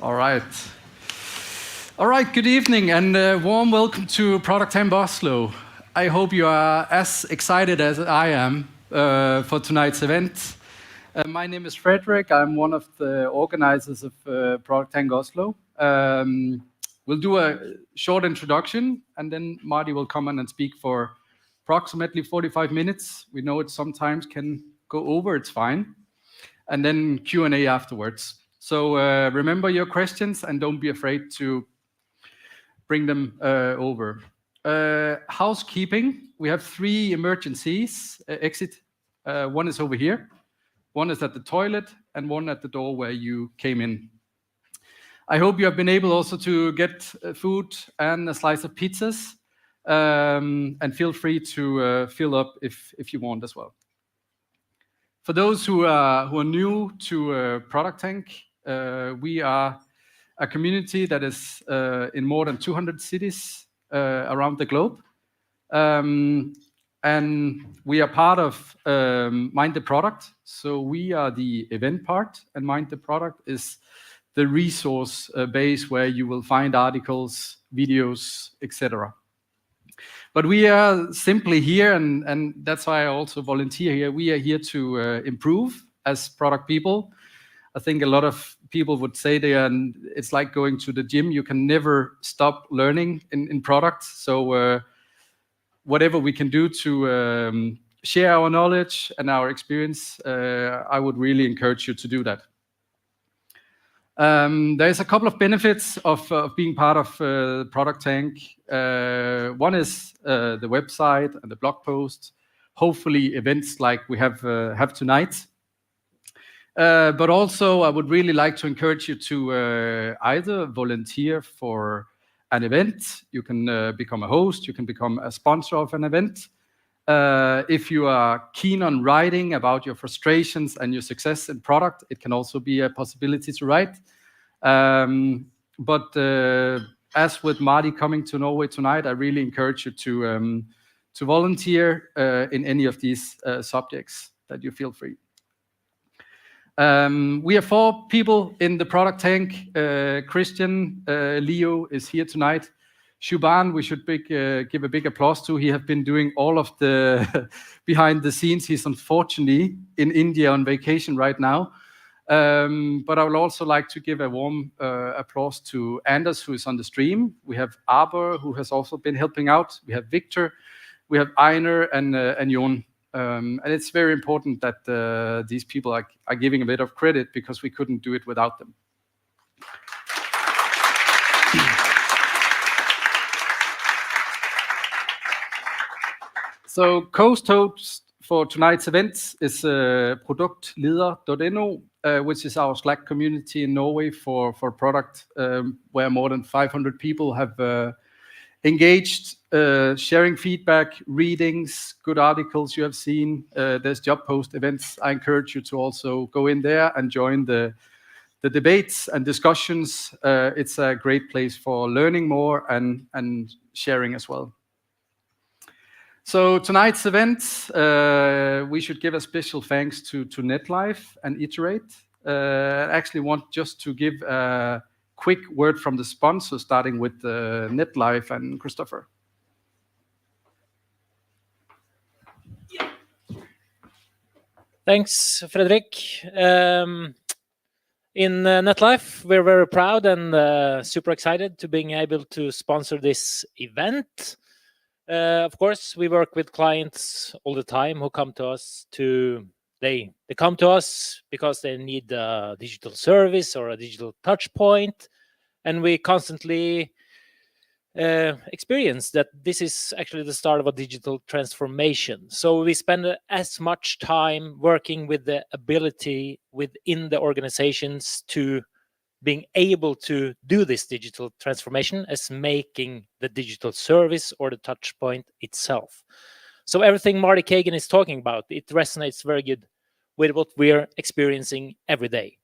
All right. All right, good evening and warm welcome to ProductTank Oslo. I hope you are as excited as I am for tonight's event. My name is Frederick. I'm one of the organizers of ProductTank Oslo. We'll do a short introduction and then Marty will come in and speak for approximately 45 minutes. We know it sometimes can go over, it's fine. And then Q&A afterwards. So remember your questions and don't be afraid to bring them over. Housekeeping, we have 3 emergencies exit. One is over here, one is at the toilet, and one at the door where you came in. I hope you have been able also to get food and a slice of pizzas, and feel free to fill up if you want as well. For those who are new to ProductTank, we are a community that is in more than 200 cities around the globe. And we are part of Mind the Product. So we are the event part, and Mind the Product is the resource base where you will find articles, videos, etc. But we are simply here, and that's why I also volunteer here. We are here to improve as product people. I think a lot of people would say it's like going to the gym. You can never stop learning in products. So whatever we can do to share our knowledge and our experience, I would really encourage you to do that. There's a couple of benefits of being part of ProductTank. One is the website and the blog post, hopefully events like we have tonight. But also, I would really like to encourage you to either volunteer for an event. You can become a host. You can become a sponsor of an event. If you are keen on writing about your frustrations and your success in product, it can also be a possibility to write. But as with Marty coming to Norway tonight, I really encourage you to volunteer in any of these subjects that you feel free. We have 4 people in the ProductTank. Christian, Leo is here tonight. Shuban, we should give a big applause to. He has been doing all of the behind the scenes. He's unfortunately in India on vacation right now. But I would also like to give a warm applause to Anders, who is on the stream. We have Aber, who has also been helping out. We have Victor, we have Einar and Jon. And it's very important that these people are giving a bit of credit because we couldn't do it without them. So co-host for tonight's event is produktleder.no, which is our Slack community in Norway for product, where more than 500 people have engaged, sharing feedback, readings, good articles you have seen. There's job post events. I encourage you to also go in there and join the debates and discussions. It's a great place for learning more and sharing as well. So tonight's event, we should give a special thanks to NetLife and Iterate. I actually want just to give a quick word from the sponsor, starting with NetLife and Christopher. Thanks, Fredrik. In NetLife, we're very proud and super excited to being able to sponsor this event. Of course, we work with clients all the time who come to us they come to us because they need a digital service or a digital touch point, and we constantly experience that this is actually the start of a digital transformation. So we spend as much time working with the ability within the organizations to being able to do this digital transformation as making the digital service or the touch point itself. So everything Marty Cagan is talking about, it resonates very good with what we're experiencing every day.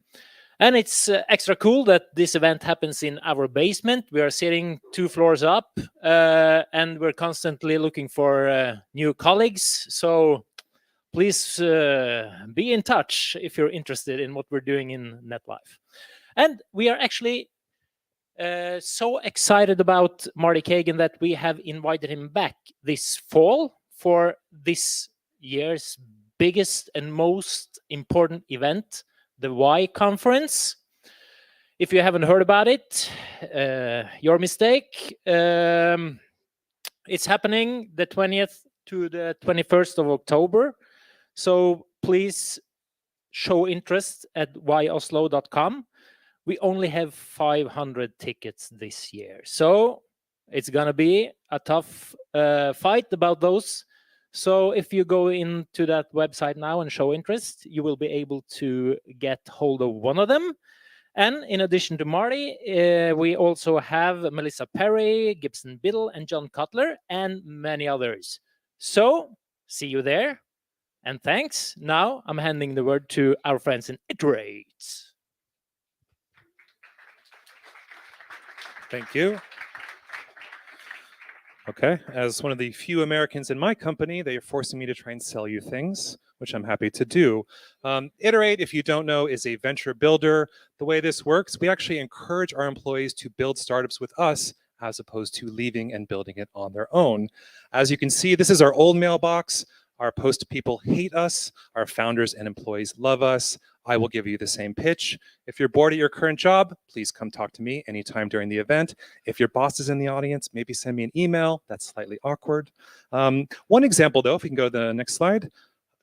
And it's extra cool that this event happens in our basement. We are sitting 2 floors up, and we're constantly looking for new colleagues. So please be in touch if you're interested in what we're doing in NetLife. And we are actually so excited about Marty Cagan that we have invited him back this fall for this year's biggest and most important event, the Y Conference. If you haven't heard about it, your mistake. It's happening the 20th to the 21st of October. So please show interest at yoslo.com. We only have 500 tickets this year. So it's going to be a tough fight about those. So if you go into that website now and show interest, you will be able to get hold of one of them. And in addition to Marty, we also have Melissa Perry, Gibson Biddle, and John Cutler, and many others. So see you there. And thanks. Now I'm handing the word to our friends in Iterate. Thank you. Okay, as one of the few Americans in my company, they are forcing me to try and sell you things, which I'm happy to do. Iterate, if you don't know, is a venture builder. The way this works, we actually encourage our employees to build startups with us as opposed to leaving and building it on their own. As you can see, this is our old mailbox. Our post people hate us. Our founders and employees love us. I will give you the same pitch. If you're bored at your current job, please come talk to me anytime during the event. If your boss is in the audience, maybe send me an email. That's slightly awkward. One example though, if we can go to the next slide.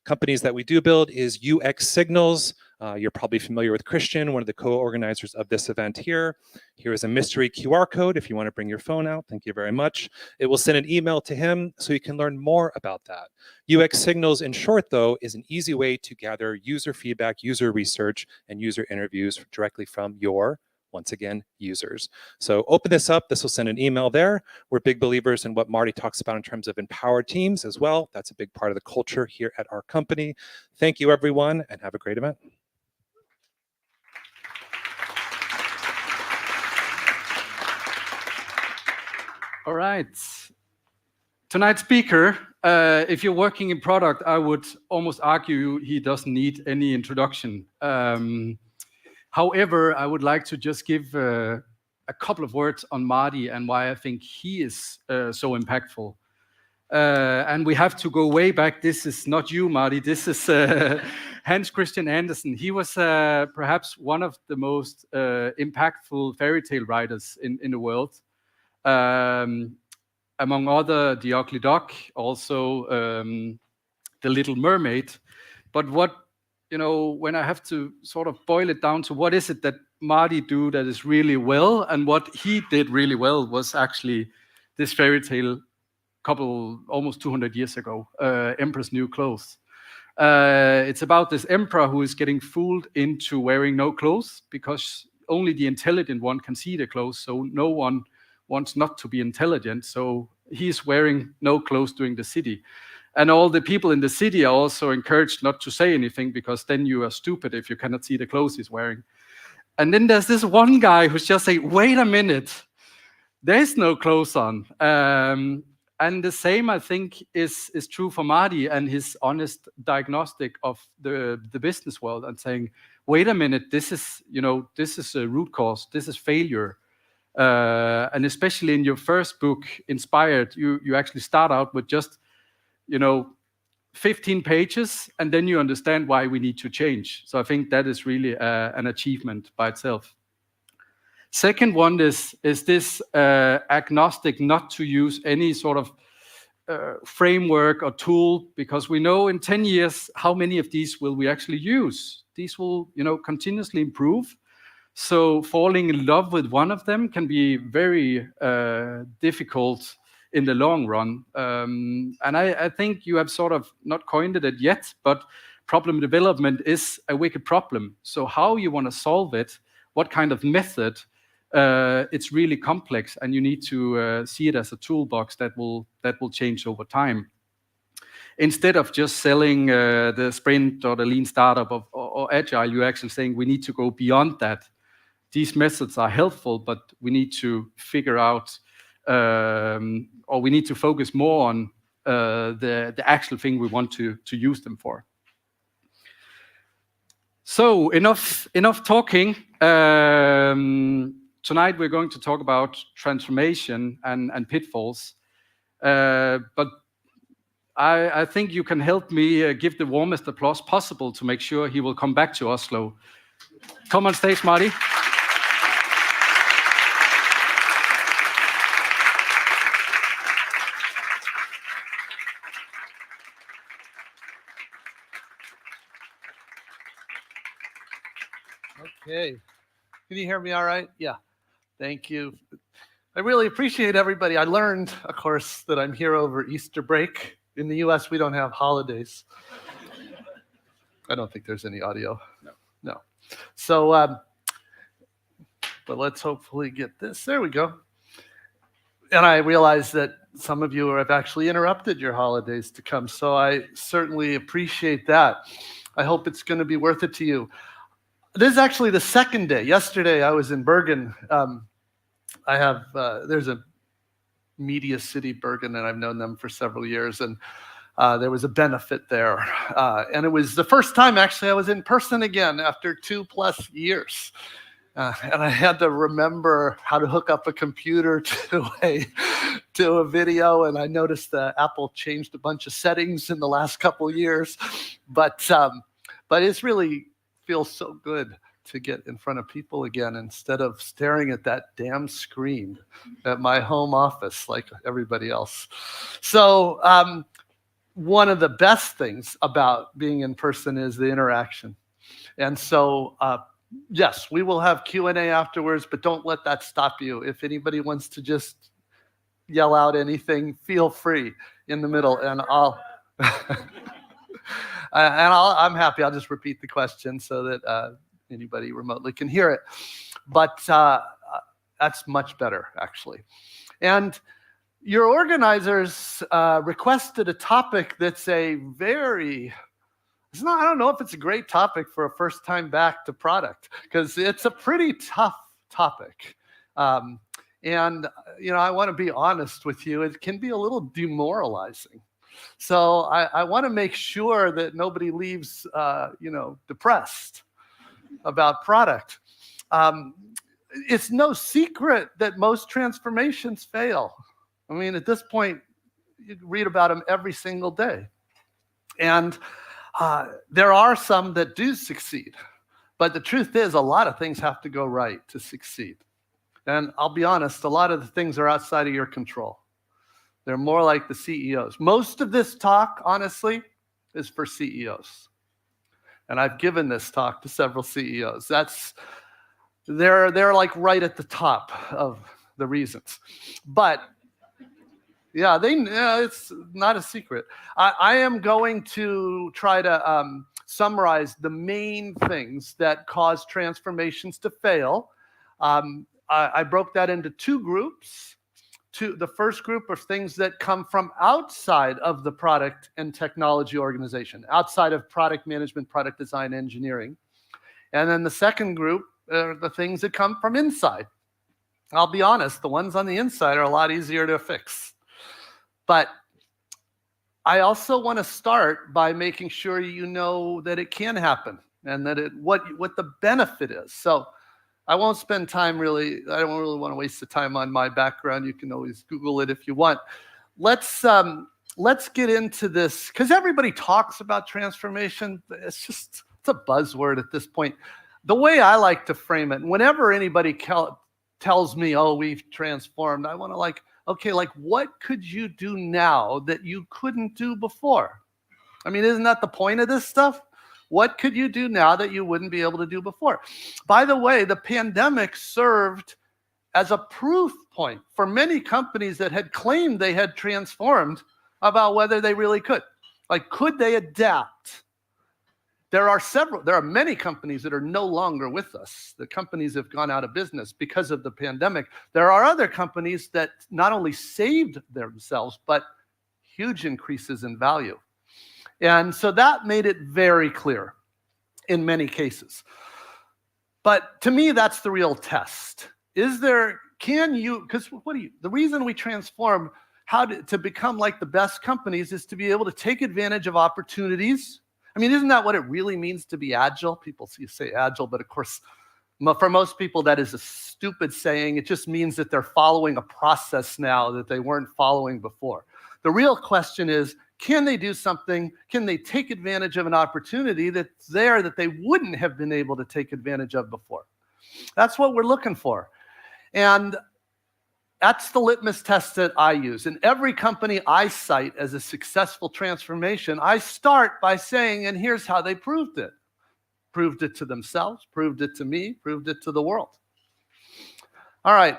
Companies that we do build is UX Signals. You're probably familiar with Christian, one of the co-organizers of this event here. Here is a mystery QR code if you want to bring your phone out. Thank you very much. It will send an email to him so you can learn more about that. UX Signals, in short, though, is an easy way to gather user feedback, user research, and user interviews directly from your, once again, users. So open this up. This will send an email there. We're big believers in what Marty talks about in terms of empowered teams as well. That's a big part of the culture here at our company. Thank you, everyone, and have a great event. All right. Tonight's speaker, if you're working in product, I would almost argue he doesn't need any introduction. However, I would like to just give a couple of words on Marty and why I think he is so impactful. And we have to go way back. This is not you, Marty. This is Hans Christian Andersen. He was perhaps one of the most impactful fairy tale writers in the world. Among other, The Ugly Duck, also The Little Mermaid. But what, when I have to sort of boil it down to what is it that Marty do that is really well, and what he did really well was actually this fairy tale almost 200 years ago, Emperor's New Clothes. It's about this emperor who is getting fooled into wearing no clothes because only the intelligent one can see the clothes, so no one wants not to be intelligent, so he's wearing no clothes during the city. And all the people in the city are also encouraged not to say anything because then you are stupid if you cannot see the clothes he's wearing. And then there's this one guy who's just saying, wait a minute, there's no clothes on. And the same, I think, is true for Marty and his honest diagnostic of the business world and saying, wait a minute, this is a root cause, this is failure. And especially in your first book, Inspired, you actually start out with just, 15 pages, and then you understand why we need to change. So I think that is really an achievement by itself. Second one is this agnostic, not to use any sort of framework or tool, because we know in 10 years, how many of these will we actually use? These will, continuously improve. So falling in love with one of them can be very difficult in the long run. And I think you have sort of not coined it yet, but problem development is a wicked problem. So how you want to solve it, what kind of method, it's really complex, and you need to see it as a toolbox that will change over time. Instead of just selling the sprint or the lean startup or agile, you're actually saying we need to go beyond that. These methods are helpful, but we need to figure out, or we need to focus more on the actual thing we want to use them for. So enough talking. Tonight we're going to talk about transformation and pitfalls. But I think you can help me give the warmest applause possible to make sure he will come back to Oslo. Come on stage, Marty. Okay. Can you hear me all right? Yeah. Thank you. I really appreciate everybody. I learned, of course, that I'm here over Easter break. In the US, we don't have holidays. I don't think there's any audio. No. So, but let's hopefully get this. There we go. And I realize that some of you have actually interrupted your holidays to come, so I certainly appreciate that. I hope it's going to be worth it to you. This is actually the second day. Yesterday, I was in Bergen. There's a media city, Bergen, and I've known them for several years, and there was a benefit there. And it was the first time, actually, I was in person again after 2+ years. And I had to remember how to hook up a computer to a video, and I noticed that Apple changed a bunch of settings in the last couple years. But it's really feels so good to get in front of people again instead of staring at that damn screen at my home office like everybody else. So one of the best things about being in person is the interaction. And so, yes, we will have Q&A afterwards, but don't let that stop you. If anybody wants to just yell out anything, feel free in the middle, and I'm happy. I'll just repeat the question so that anybody remotely can hear it. But that's much better, actually. And your organizers requested a topic that's I don't know if it's a great topic for a first time back to product, because it's a pretty tough topic. And, I want to be honest with you, it can be a little demoralizing. So I want to make sure that nobody leaves, depressed about product. It's no secret that most transformations fail. I mean, at this point, you read about them every single day. And there are some that do succeed. But the truth is, a lot of things have to go right to succeed. And I'll be honest, a lot of the things are outside of your control. They're more like the CEOs. Most of this talk, honestly, is for CEOs. And I've given this talk to several CEOs. They're like right at the top of the reasons. But yeah, it's not a secret. I am going to try to summarize the main things that cause transformations to fail. I broke that into two groups. The first group are things that come from outside of the product and technology organization, outside of product management, product design, engineering. And then the second group are the things that come from inside. I'll be honest, the ones on the inside are a lot easier to fix. But I also want to start by making sure you know that it can happen and that what the benefit is. So I won't spend time really. I don't really want to waste the time on my background. You can always Google it if you want. Let's get into this, because everybody talks about transformation. It's a buzzword at this point. The way I like to frame it, whenever anybody tells me, "Oh, we've transformed," I want to okay, what could you do now that you couldn't do before? I mean, isn't that the point of this stuff? What could you do now that you wouldn't be able to do before? By the way, the pandemic served as a proof point for many companies that had claimed they had transformed about whether they really could. Could they adapt? There are many companies that are no longer with us. The companies have gone out of business because of the pandemic. There are other companies that not only saved themselves, but huge increases in value. And so that made it very clear in many cases. But to me, that's the real test. The reason we transform to become like the best companies is to be able to take advantage of opportunities. I mean, isn't that what it really means to be agile? People say agile, but of course, For most people, that is a stupid saying. It just means that they're following a process now that they weren't following before. The real question is, can they do something? Can they take advantage of an opportunity that's there that they wouldn't have been able to take advantage of before? That's what we're looking for. And that's the litmus test that I use. In every company I cite as a successful transformation, I start by saying, and here's how they proved it. Proved it to themselves, proved it to me, proved it to the world. All right.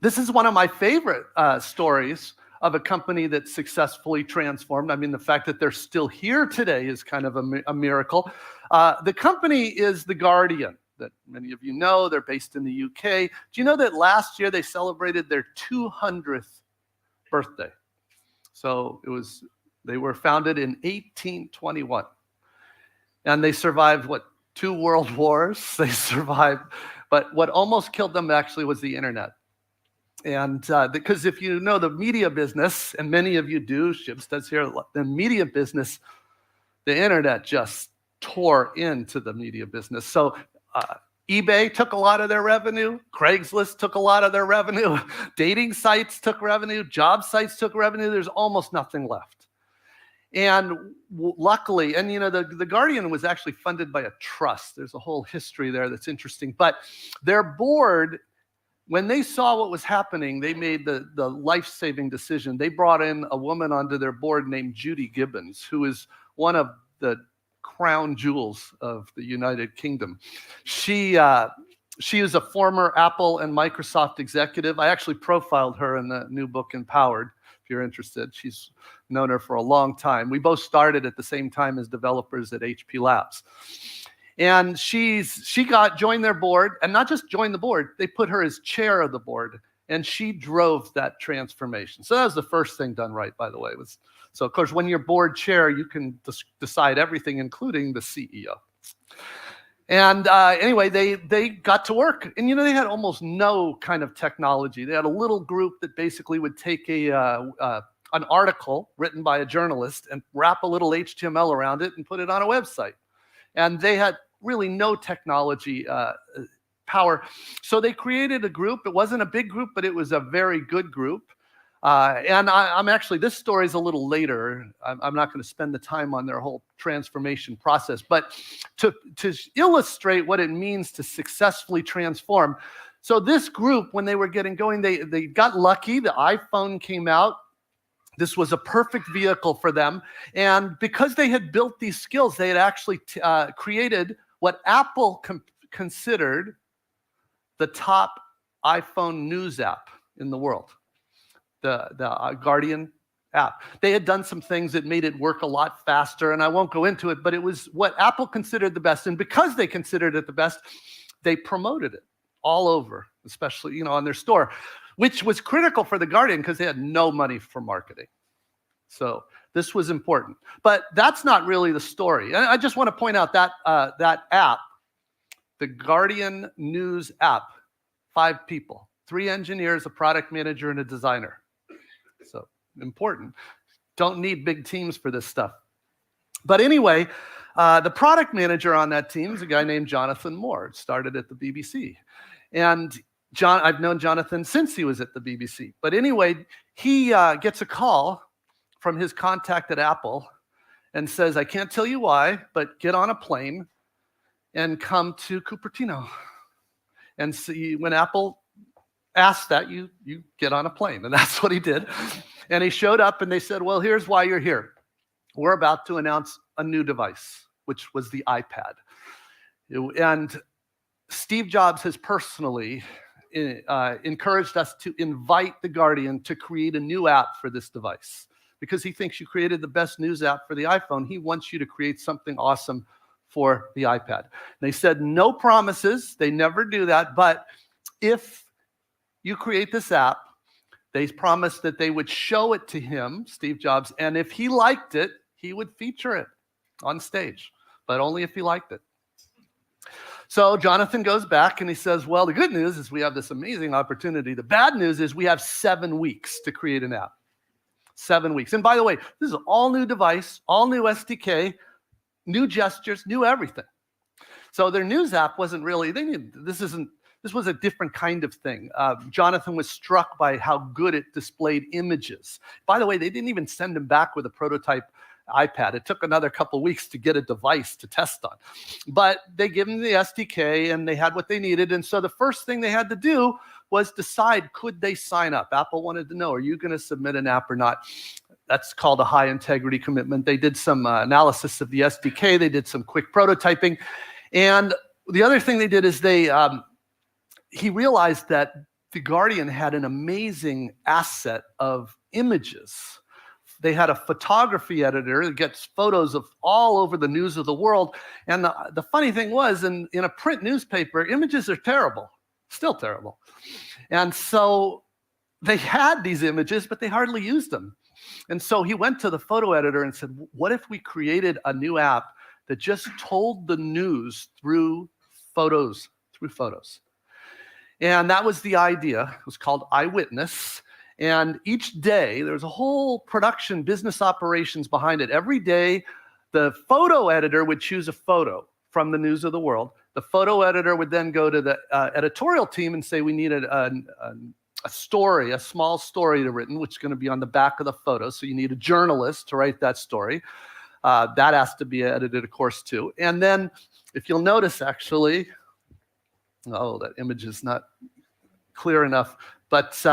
This is one of my favorite stories of a company that successfully transformed. I mean, the fact that they're still here today is kind of a miracle. The company is The Guardian, that many of you know. They're based in the UK. Do you know that last year they celebrated their 200th birthday? So they were founded in 1821. And they survived, 2 world wars? They survived. But what almost killed them actually was the internet. And because if you know the media business, and many of you do, Shibs does here, the media business, the internet just tore into the media business. So eBay took a lot of their revenue. Craigslist took a lot of their revenue. Dating sites took revenue. Job sites took revenue. There's almost nothing left. And luckily, and the Guardian was actually funded by a trust. There's a whole history there that's interesting. But their board, when they saw what was happening, they made the life-saving decision. They brought in a woman onto their board named Judy Gibbons, who is one of the crown jewels of the United Kingdom. She is a former Apple and Microsoft executive. I actually profiled her in the new book, Empowered, if you're interested. She's known her for a long time. We both started at the same time as developers at HP Labs. And she joined their board, and not just joined the board, they put her as chair of the board, and she drove that transformation. So that was the first thing done right, by the way. So of course, when you're board chair, you can decide everything, including the CEO. And anyway, they got to work, and they had almost no kind of technology. They had a little group that basically would take an article written by a journalist and wrap a little HTML around it and put it on a website. And they had really no technology power. So they created a group. It wasn't a big group, but it was a very good group. And I'm actually, this story is a little later. I'm not going to spend the time on their whole transformation process, but to illustrate what it means to successfully transform. So this group, when they were getting going, they got lucky. The iPhone came out. This was a perfect vehicle for them. And because they had built these skills, they had actually created what Apple considered the top iPhone news app in the world, the Guardian app. They had done some things that made it work a lot faster, and I won't go into it, but it was what Apple considered the best. And because they considered it the best, they promoted it all over, especially on their store, which was critical for the Guardian because they had no money for marketing. So this was important. But that's not really the story. And I just want to point out that that app, the Guardian News app, 5 people, 3 engineers, a product manager, and a designer. So important. Don't need big teams for this stuff. But anyway, the product manager on that team is a guy named Jonathan Moore. Started at the BBC. And I've known Jonathan since he was at the BBC. But anyway, he gets a call from his contact at Apple and says, I can't tell you why, but get on a plane and come to Cupertino. And see, when Apple asked that, you get on a plane. And that's what he did. And he showed up and they said, well, here's why you're here. We're about to announce a new device, which was the iPad. And Steve Jobs has personally encouraged us to invite the Guardian to create a new app for this device because he thinks you created the best news app for the iPhone. He wants you to create something awesome for the iPad. And they said no promises. They never do that. But if you create this app, they promised that they would show it to him, Steve Jobs, and if he liked it, he would feature it on stage, but only if he liked it. So Jonathan goes back and he says, well, the good news is we have this amazing opportunity. The bad news is we have 7 weeks to create an app. 7 weeks. And by the way, this is an all new device, all new SDK, new gestures, new everything. So their news app wasn't really, this was a different kind of thing. Jonathan was struck by how good it displayed images. By the way, they didn't even send him back with a prototype iPad. It took another couple weeks to get a device to test on. But they gave him the SDK and they had what they needed. And so the first thing they had to do was decide, could they sign up? Apple wanted to know, are you going to submit an app or not? That's called a high integrity commitment. They did some analysis of the SDK. They did some quick prototyping. And the other thing they did is he realized that The Guardian had an amazing asset of images. They had a photography editor that gets photos of all over the news of the world. And the funny thing was, in a print newspaper, images are terrible, still terrible. And so they had these images, but they hardly used them. And so he went to the photo editor and said, what if we created a new app that just told the news through photos, And that was the idea. It was called Eyewitness. And each day, there was a whole production business operations behind it. Every day, the photo editor would choose a photo from the news of the world. The photo editor would then go to the editorial team and say, we need a story, a small story written, which is going to be on the back of the photo. So you need a journalist to write that story. That has to be edited, of course, too. And then, if you'll notice, actually, oh, that image is not clear enough, but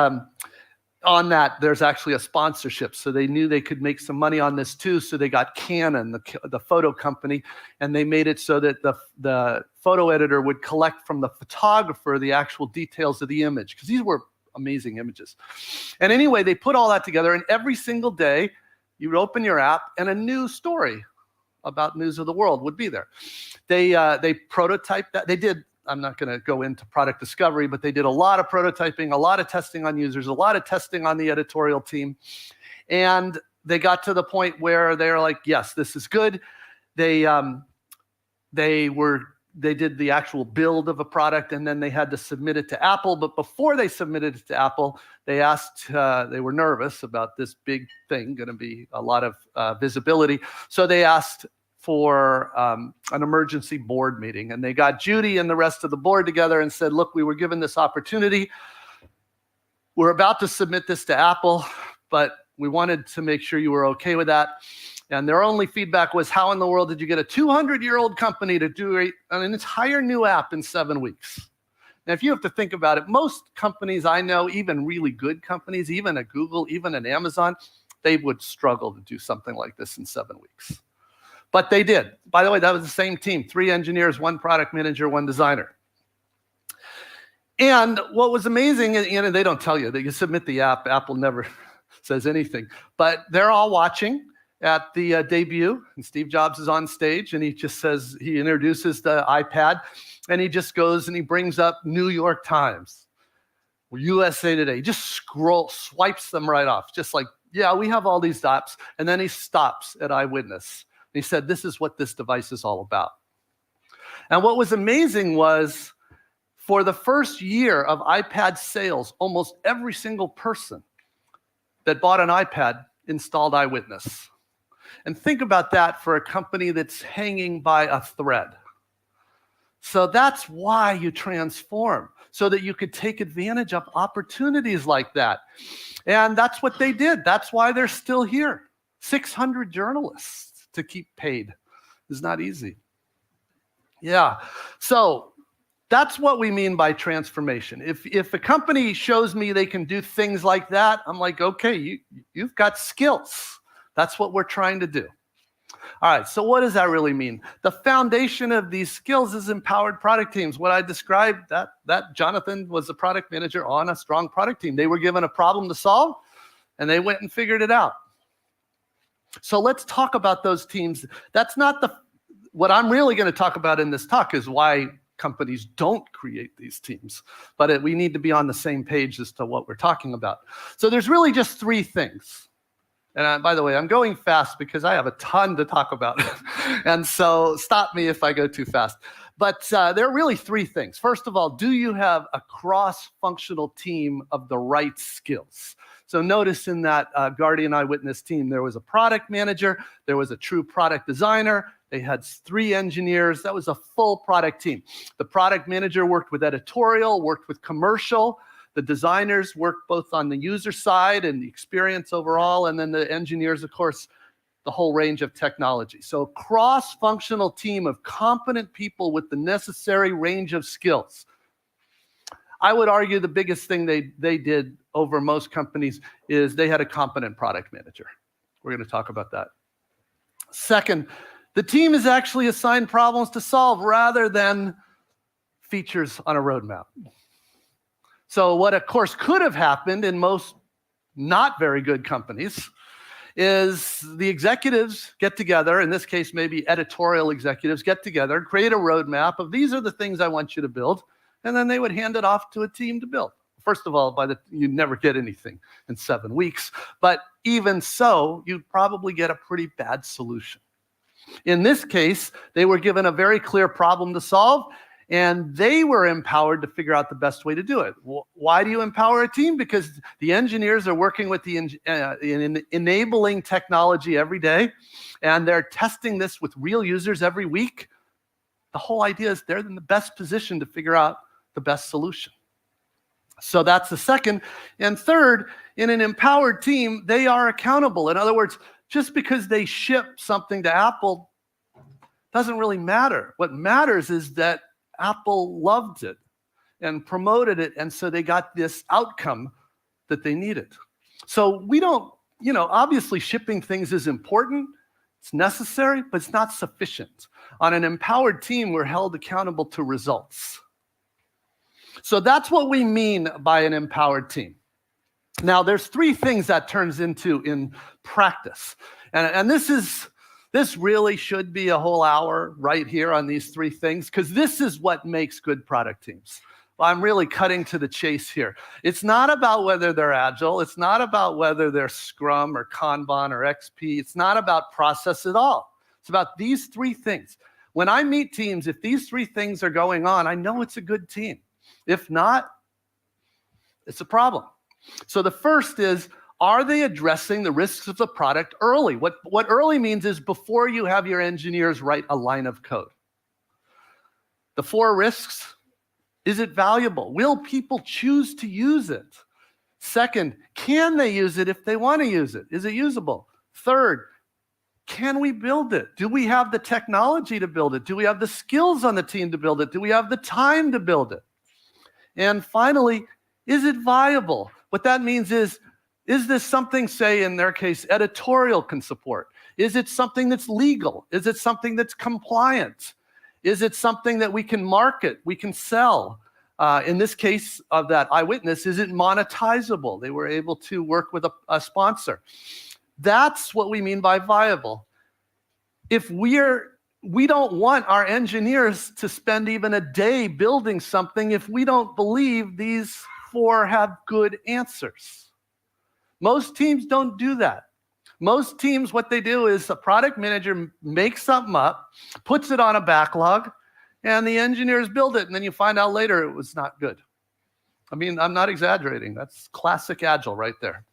on that, there's actually a sponsorship. So they knew they could make some money on this too. So they got Canon, the photo company, and they made it so that the photo editor would collect from the photographer the actual details of the image, because these were amazing images. And anyway, they put all that together, and every single day, you would open your app, and a new story about news of the world would be there. They prototyped that. They did. I'm not going to go into product discovery, but they did a lot of prototyping, a lot of testing on users, a lot of testing on the editorial team. And they got to the point where they're like, yes, this is good. They did the actual build of a product, and then they had to submit it to Apple. But before they submitted it to Apple, they asked, they were nervous about this big thing, going to be a lot of visibility. So they asked for an emergency board meeting. And they got Judy and the rest of the board together and said, look, we were given this opportunity. We're about to submit this to Apple, but we wanted to make sure you were okay with that. And their only feedback was, how in the world did you get a 200-year-old company to do an entire new app in 7 weeks? Now, if you have to think about it, most companies I know, even really good companies, even a Google, even an Amazon, they would struggle to do something like this in 7 weeks. But they did. By the way, that was the same team, 3 engineers, 1 product manager, 1 designer. And what was amazing, they don't tell you, you submit the app, Apple never says anything, but they're all watching at the debut, and Steve Jobs is on stage, and he just says, he introduces the iPad, and he just goes and he brings up New York Times, USA Today. He just swipes them right off, just like, yeah, we have all these apps, and then he stops at Eyewitness. He said, this is what this device is all about. And what was amazing was, for the first year of iPad sales, almost every single person that bought an iPad installed Eyewitness. And think about that for a company that's hanging by a thread. So that's why you transform, so that you could take advantage of opportunities like that. And that's what they did. That's why they're still here. 600 journalists to keep paid is not easy. Yeah, so that's what we mean by transformation. If a company shows me they can do things like that, I'm like, okay, you've got skills. That's what we're trying to do. All right, so what does that really mean? The foundation of these skills is empowered product teams. What I described, that Jonathan was a product manager on a strong product team. They were given a problem to solve, and they went and figured it out. So let's talk about those teams. That's not what I'm really going to talk about in this talk is why companies don't create these teams. But we need to be on the same page as to what we're talking about. So there's really just 3 things. And by the way, I'm going fast because I have a ton to talk about. And so stop me if I go too fast. But there are really 3 things. First of all, do you have a cross-functional team of the right skills? So notice in that Guardian Eyewitness team, there was a product manager, there was a true product designer, They had 3 engineers. That was a full product team. The product manager worked with editorial, worked with commercial. The designers worked both on the user side and the experience overall, and then the engineers, of course, the whole range of technology. So a cross-functional team of competent people with the necessary range of skills. I would argue the biggest thing they did over most companies is they had a competent product manager. We're going to talk about that. Second, the team is actually assigned problems to solve rather than features on a roadmap. So what, of course, could have happened in most not very good companies is the executives get together, in this case, maybe editorial executives get together, create a roadmap of these are the things I want you to build, and then they would hand it off to a team to build. First of all, you'd never get anything in 7 weeks, but even so, you'd probably get a pretty bad solution. In this case, they were given a very clear problem to solve, and they were empowered to figure out the best way to do it. Why do you empower a team? Because the engineers are working with the enabling technology every day, and they're testing this with real users every week. The whole idea is they're in the best position to figure out the best solution. So that's the second. And third, in an empowered team, they are accountable. In other words, just because they ship something to Apple doesn't really matter. What matters is that Apple loved it and promoted it, and so they got this outcome that they needed. So we don't, obviously shipping things is important, it's necessary, but it's not sufficient. On an empowered team, we're held accountable to results. So that's what we mean by an empowered team. Now, there's 3 things that turns into in practice, and this really should be a whole hour right here on these 3 things, because this is what makes good product teams. Well, I'm really cutting to the chase here. It's not about whether they're agile. It's not about whether they're Scrum or Kanban or XP. It's not about process at all. It's about these 3 things. When I meet teams, if these 3 things are going on, I know it's a good team. If not, it's a problem. So the first is, are they addressing the risks of the product early? What early means is before you have your engineers write a line of code. The 4 risks, is it valuable? Will people choose to use it? Second, can they use it if they want to use it? Is it usable? Third, can we build it? Do we have the technology to build it? Do we have the skills on the team to build it? Do we have the time to build it? And finally, is it viable? What that means is this something, say, in their case, editorial can support? Is it something that's legal? Is it something that's compliant? Is it something that we can market, we can sell? In this case of that eyewitness, is it monetizable? They were able to work with a sponsor. That's what we mean by viable. If we don't want our engineers to spend even a day building something if we don't believe these 4 have good answers. Most teams don't do that. Most teams, what they do is a product manager makes something up, puts it on a backlog, and the engineers build it, and then you find out later it was not good. I mean, I'm not exaggerating. That's classic Agile right there.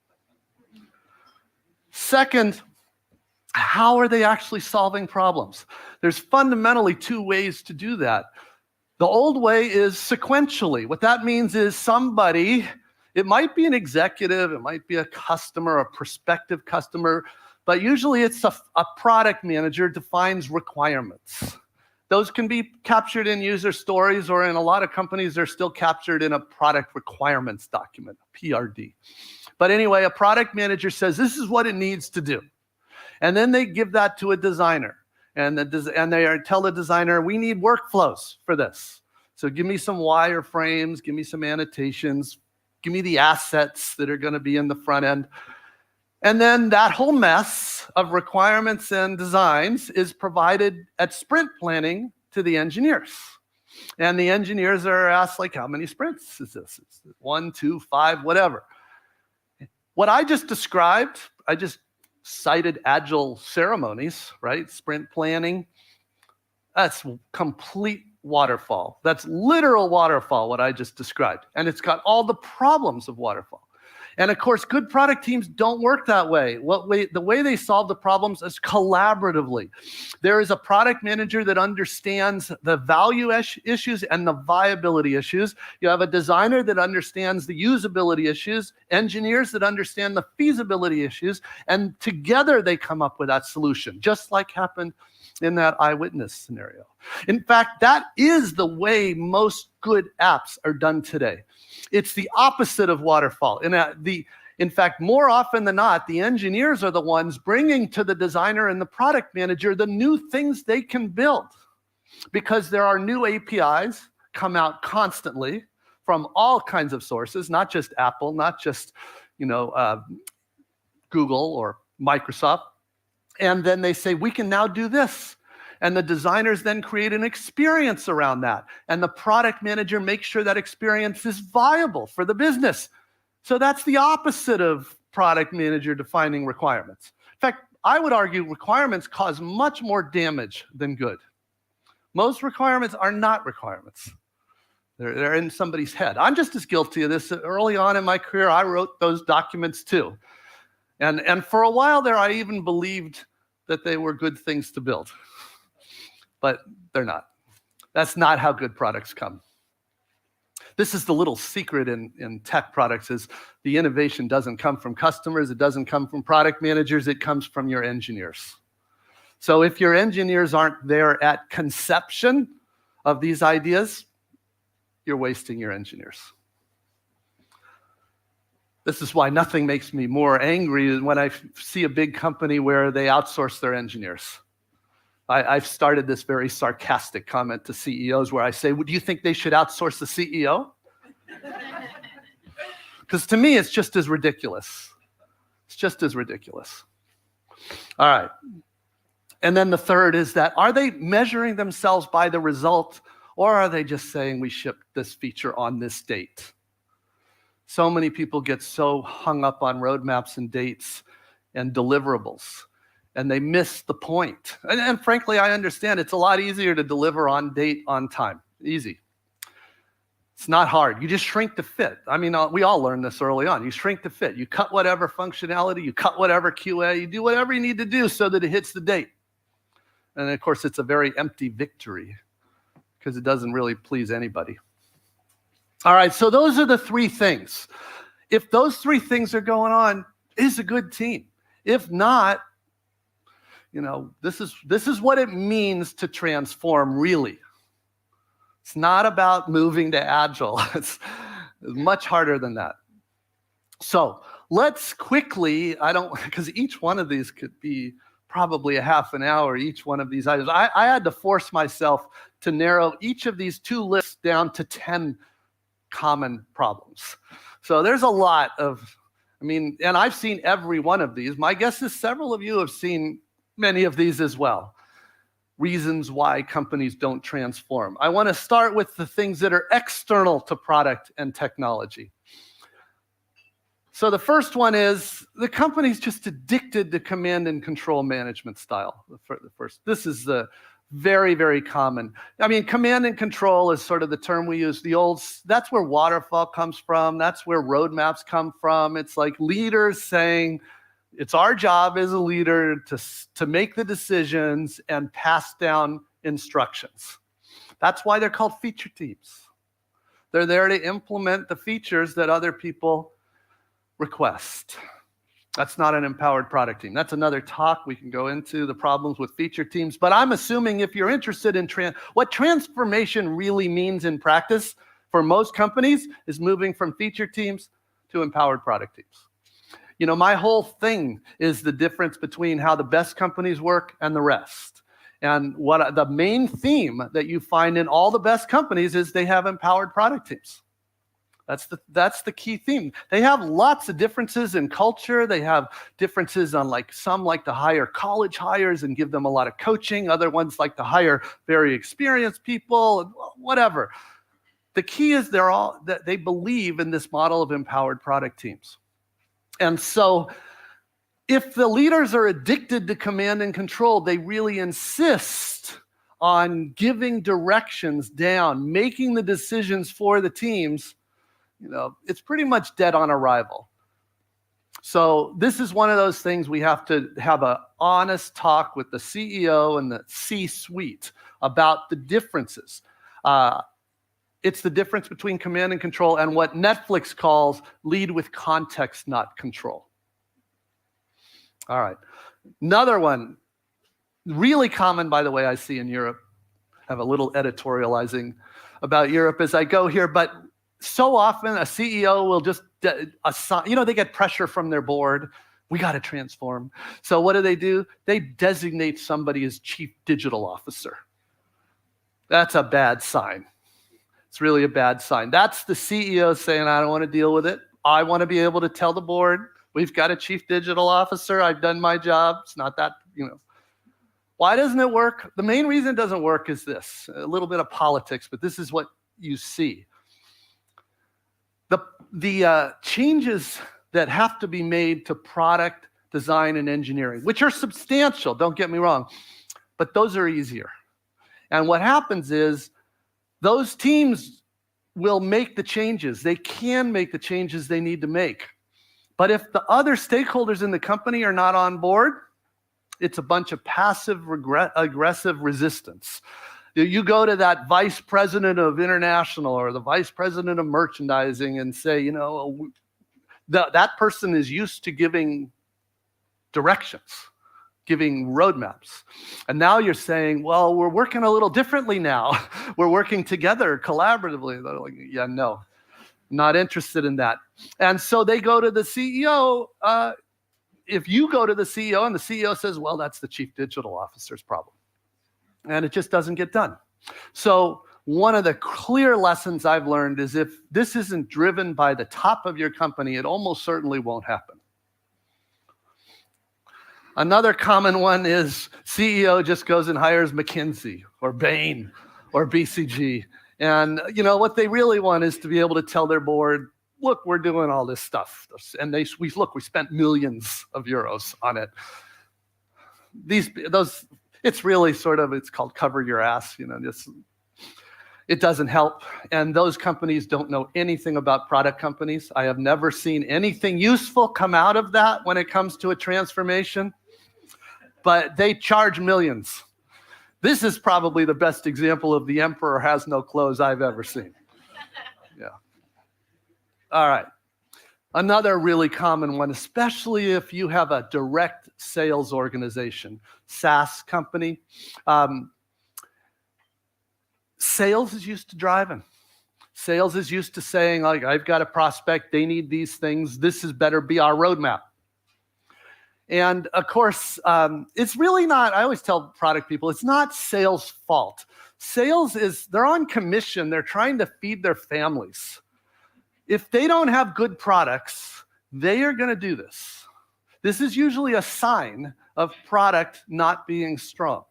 Second, how are they actually solving problems? There's fundamentally 2 ways to do that. The old way is sequentially. What that means is somebody, it might be an executive, it might be a customer, a prospective customer, but usually it's a product manager defines requirements. Those can be captured in user stories, or in a lot of companies, they're still captured in a product requirements document, PRD. But anyway, a product manager says, this is what it needs to do. And then they give that to a designer. And they tell the designer, we need workflows for this. So give me some wireframes, give me some annotations, give me the assets that are going to be in the front end. And then that whole mess of requirements and designs is provided at sprint planning to the engineers. And the engineers are asked, like, how many sprints is this? Is it 1, 2, 5, whatever. What I just described, I just cited agile ceremonies, right? Sprint planning. That's complete waterfall. That's literal waterfall, what I just described. And it's got all the problems of waterfall. And of course, good product teams don't work that way. The way they solve the problems is collaboratively. There is a product manager that understands the value issues and the viability issues. You have a designer that understands the usability issues, engineers that understand the feasibility issues, and together they come up with that solution, just like happened in that eyewitness scenario. In fact, that is the way most good apps are done today. It's the opposite of waterfall. In fact, more often than not, the engineers are the ones bringing to the designer and the product manager the new things they can build, because there are new APIs come out constantly from all kinds of sources, not just Apple, not just Google or Microsoft. And then they say, we can now do this. And the designers then create an experience around that. And the product manager makes sure that experience is viable for the business. So that's the opposite of product manager defining requirements. In fact, I would argue requirements cause much more damage than good. Most requirements are not requirements. They're in somebody's head. I'm just as guilty of this. Early on in my career, I wrote those documents too. And for a while there, I even believed that they were good things to build. But they're not. That's not how good products come. This is the little secret in tech products, is the innovation doesn't come from customers, it doesn't come from product managers, it comes from your engineers. So if your engineers aren't there at conception of these ideas, you're wasting your engineers. This is why nothing makes me more angry than when I see a big company where they outsource their engineers. I've started this very sarcastic comment to CEOs where I say, well, do you think they should outsource the CEO? Because to me, it's just as ridiculous. It's just as ridiculous. All right. And then the third is that, are they measuring themselves by the result, or are they just saying we shipped this feature on this date? So many people get so hung up on roadmaps and dates and deliverables, and they miss the point. And frankly, I understand it's a lot easier to deliver on date, on time. Easy. It's not hard. You just shrink to fit. I mean, we all learned this early on. You shrink to fit. You cut whatever functionality, you cut whatever QA, you do whatever you need to do so that it hits the date. And of course, it's a very empty victory because it doesn't really please anybody. All right, so those are the three things. If those three things are going on, it's a good team. If not, this is what it means to transform, really. It's not about moving to Agile. It's much harder than that. So let's quickly, because each one of these could be probably a half an hour, each one of these items. I had to force myself to narrow each of these two lists down to 10 common problems. So there's a lot of, and I've seen every one of these. My guess is several of you have seen many of these as well. Reasons why companies don't transform. I want to start with the things that are external to product and technology. So the first one is the company's just addicted to command and control management style. This is the very, very common. Command and control is sort of the term we use. That's where waterfall comes from. That's where roadmaps come from. It's like leaders saying, it's our job as a leader to make the decisions and pass down instructions. That's why they're called feature teams. They're there to implement the features that other people request. That's not an empowered product team. That's another talk. We can go into the problems with feature teams. But I'm assuming if you're interested in what transformation really means in practice for most companies is moving from feature teams to empowered product teams. My whole thing is the difference between how the best companies work and the rest. And what the main theme that you find in all the best companies is they have empowered product teams. That's the key theme. They have lots of differences in culture. They have differences on some like to hire college hires and give them a lot of coaching. Other ones like to hire very experienced people, whatever. The key is that they believe in this model of empowered product teams. And so if the leaders are addicted to command and control, they really insist on giving directions down, making the decisions for the teams. It's pretty much dead on arrival. So this is one of those things we have to have an honest talk with the CEO and the C-suite about the differences. It's the difference between command and control and what Netflix calls lead with context, not control. All right. Another one, really common, by the way, I see in Europe. I have a little editorializing about Europe as I go here, but so often a CEO will just assign, they get pressure from their board. We got to transform. So what do? They designate somebody as chief digital officer. That's a bad sign. It's really a bad sign. That's the CEO saying, I don't want to deal with it. I want to be able to tell the board, we've got a chief digital officer. I've done my job. It's not that, Why doesn't it work? The main reason it doesn't work is this, a little bit of politics, but this is what you see. The changes that have to be made to product design and engineering, which are substantial, don't get me wrong, but those are easier. And what happens is those teams will make the changes. They can make the changes they need to make. But if the other stakeholders in the company are not on board, it's a bunch of passive, aggressive resistance. You go to that vice president of international or the vice president of merchandising and say, that person is used to giving directions, giving roadmaps. And now you're saying, well, we're working a little differently now. We're working together collaboratively. They're like, yeah, no, not interested in that. And so they go to the CEO. If you go to the CEO and the CEO says, well, that's the chief digital officer's problem. And it just doesn't get done. So one of the clear lessons I've learned is if this isn't driven by the top of your company, it almost certainly won't happen. Another common one is CEO just goes and hires McKinsey or Bain or BCG. And what they really want is to be able to tell their board, look, we're doing all this stuff. And we spent millions of euros on it. It's really it's called cover your ass, it doesn't help. And those companies don't know anything about product companies. I have never seen anything useful come out of that when it comes to a transformation, but they charge millions. This is probably the best example of the emperor has no clothes I've ever seen. Yeah. All right. Another really common one, especially if you have a direct sales organization, SaaS company. Sales is used to driving. Sales is used to saying, like, I've got a prospect, they need these things, this is better be our roadmap. And of course, it's really not, I always tell product people, it's not sales' fault. Sales they're on commission, they're trying to feed their families. If they don't have good products, they are going to do this. This is usually a sign of product not being strong.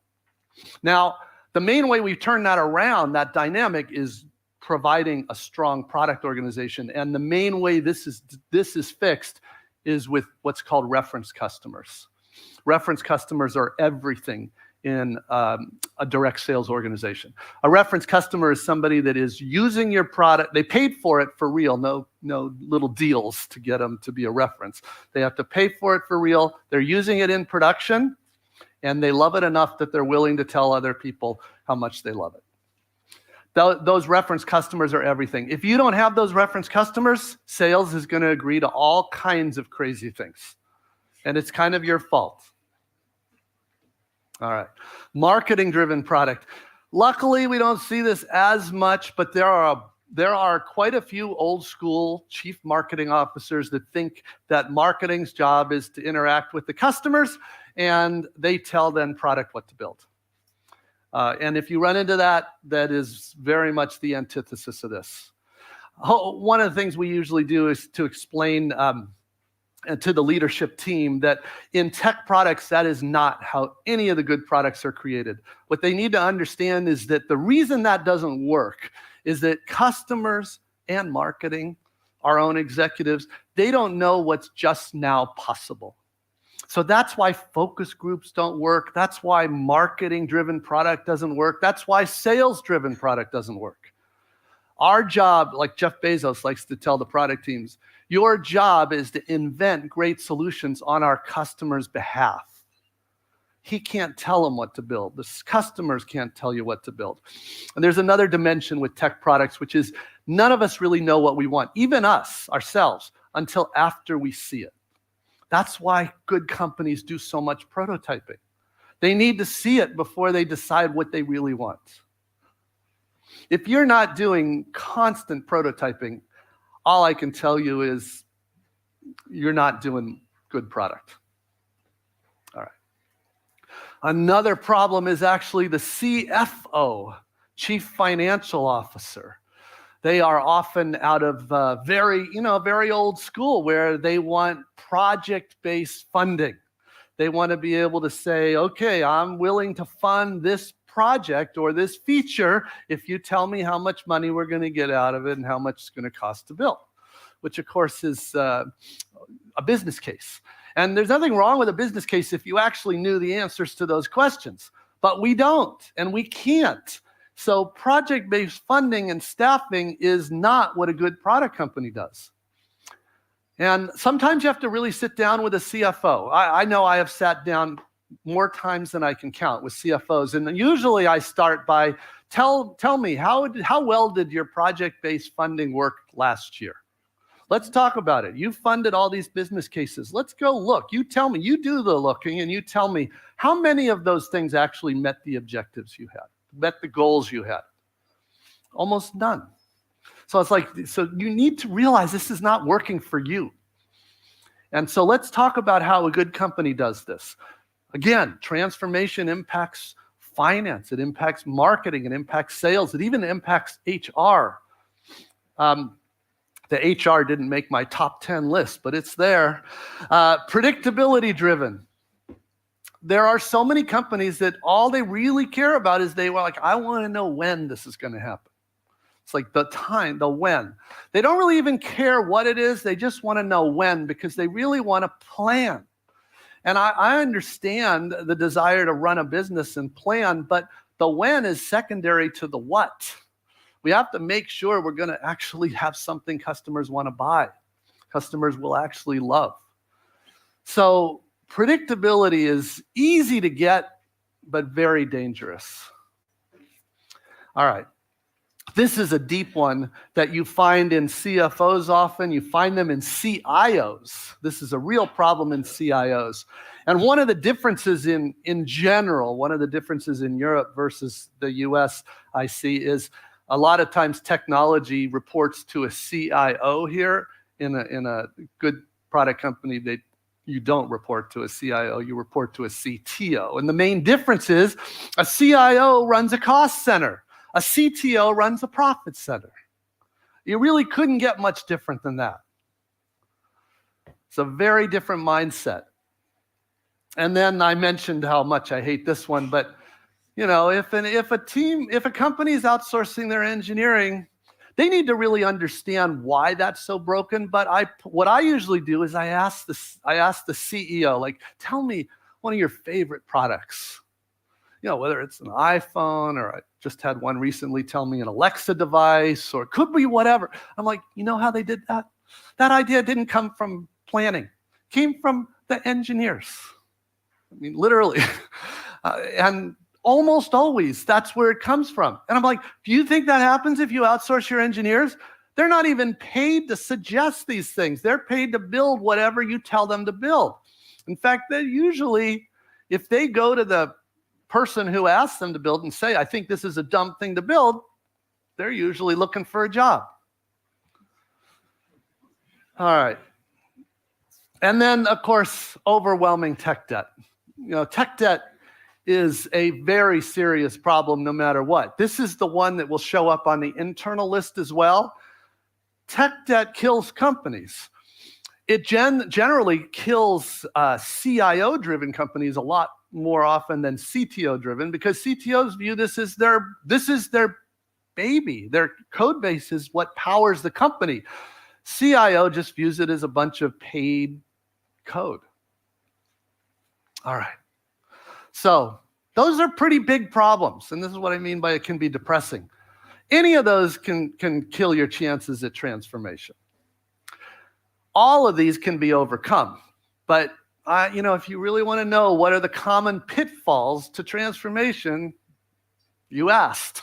Now, the main way we turn that around, that dynamic, is providing a strong product organization. And the main way this is fixed is with what's called reference customers. Reference customers are everything in a direct sales organization. A reference customer is somebody that is using your product. They paid for it for real, no little deals to get them to be a reference. They have to pay for it for real. They're using it in production, and they love it enough that they're willing to tell other people how much they love it. Those reference customers are everything. If you don't have those reference customers, sales is going to agree to all kinds of crazy things, and it's kind of your fault. All right, marketing-driven product. Luckily, we don't see this as much, but there are quite a few old-school chief marketing officers that think that marketing's job is to interact with the customers, and they tell then product what to build. And if you run into that, that is very much the antithesis of this. One of the things we usually do is to explain to the leadership team that in tech products, that is not how any of the good products are created. What they need to understand is that the reason that doesn't work is that customers and marketing, our own executives, they don't know what's just now possible. So that's why focus groups don't work. That's why marketing-driven product doesn't work. That's why sales-driven product doesn't work. Our job, like Jeff Bezos likes to tell the product teams, your job is to invent great solutions on our customers' behalf. He can't tell them what to build. The customers can't tell you what to build. And there's another dimension with tech products, which is none of us really know what we want, even us, ourselves, until after we see it. That's why good companies do so much prototyping. They need to see it before they decide what they really want. If you're not doing constant prototyping, all I can tell you is you're not doing good product. All right. Another problem is actually the CFO, Chief Financial Officer. They are often out of very old school where they want project-based funding. They want to be able to say, okay, I'm willing to fund this project or this feature if you tell me how much money we're going to get out of it and how much it's going to cost to build, which of course is a business case. And there's nothing wrong with a business case if you actually knew the answers to those questions, but we don't and we can't. So project-based funding and staffing is not what a good product company does. And sometimes you have to really sit down with a CFO. I know I have sat down more times than I can count with CFOs. And usually I start by, tell me, how well did your project-based funding work last year? Let's talk about it. You funded all these business cases. Let's go look. You tell me, you do the looking, and you tell me how many of those things actually met the objectives you had, met the goals you had. Almost none. So it's like, so you need to realize this is not working for you. And so let's talk about how a good company does this. Again, transformation impacts finance, it impacts marketing, it impacts sales, it even impacts HR. The HR didn't make my top 10 list, but it's there. Predictability driven. There are so many companies that all they really care about is they were like, I want to know when this is going to happen. It's like the time, the when. They don't really even care what it is. They just want to know when because they really want to plan. And I understand the desire to run a business and plan, but the when is secondary to the what. We have to make sure we're going to actually have something customers want to buy, customers will actually love. So predictability is easy to get, but very dangerous. All right. This is a deep one that you find in CFOs often. You find them in CIOs. This is a real problem in CIOs. And one of the differences in general, one of the differences in Europe versus the US I see is a lot of times technology reports to a CIO here. In a good product company, you don't report to a CIO, you report to a CTO. And the main difference is a CIO runs a cost center. A CTO runs a profit center. You really couldn't get much different than that. It's a very different mindset. And then I mentioned how much I hate this one, but you know, if a company is outsourcing their engineering, they need to really understand why that's so broken. But what I usually do is I ask the CEO, like, tell me one of your favorite products. You know, whether it's an iPhone or I just had one recently tell me an Alexa device or it could be whatever. I'm like, you know how they did that? That idea didn't come from planning. It came from the engineers. I mean, literally. And almost always that's where it comes from. And I'm like, do you think that happens if you outsource your engineers? They're not even paid to suggest these things. They're paid to build whatever you tell them to build. In fact, they usually, if they go to the person who asked them to build and say, I think this is a dumb thing to build, they're usually looking for a job. All right. And then, of course, overwhelming tech debt. You know, tech debt is a very serious problem no matter what. This is the one that will show up on the internal list as well. Tech debt kills companies. It generally kills CIO-driven companies a lot more often than CTO-driven because CTOs view this as their baby. Their code base is what powers the company. CIO just views it as a bunch of paid code. All right. So those are pretty big problems. And this is what I mean by it can be depressing. Any of those can kill your chances at transformation. All of these can be overcome, but if you really want to know what are the common pitfalls to transformation, you asked.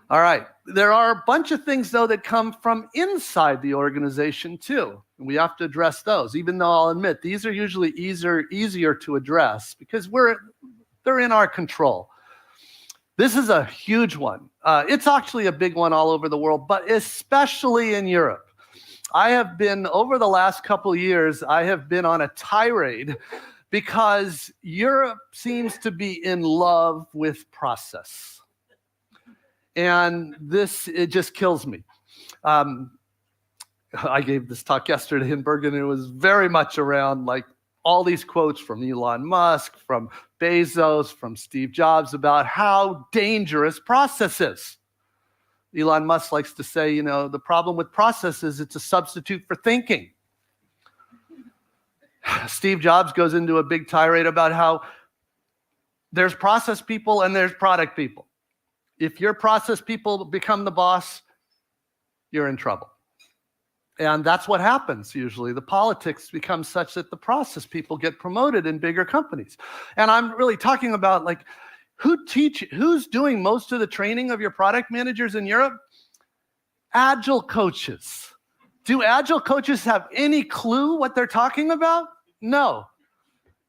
All right, there are a bunch of things though that come from inside the organization too, and we have to address those. Even though I'll admit these are usually easier to address because they're in our control. This is a huge one. It's actually a big one all over the world, but especially in Europe. I have been, over the last couple of years, I have been on a tirade because Europe seems to be in love with process. And it just kills me. I gave this talk yesterday in Bergen, and it was very much around like all these quotes from Elon Musk, from Bezos, from Steve Jobs about how dangerous process is. Elon Musk likes to say, the problem with process is it's a substitute for thinking. Steve Jobs goes into a big tirade about how there's process people and there's product people. If your process people become the boss, you're in trouble. And that's what happens usually. The politics become such that the process people get promoted in bigger companies. And I'm really talking about like, who's doing most of the training of your product managers in Europe? Agile coaches. Do Agile coaches have any clue what they're talking about? No,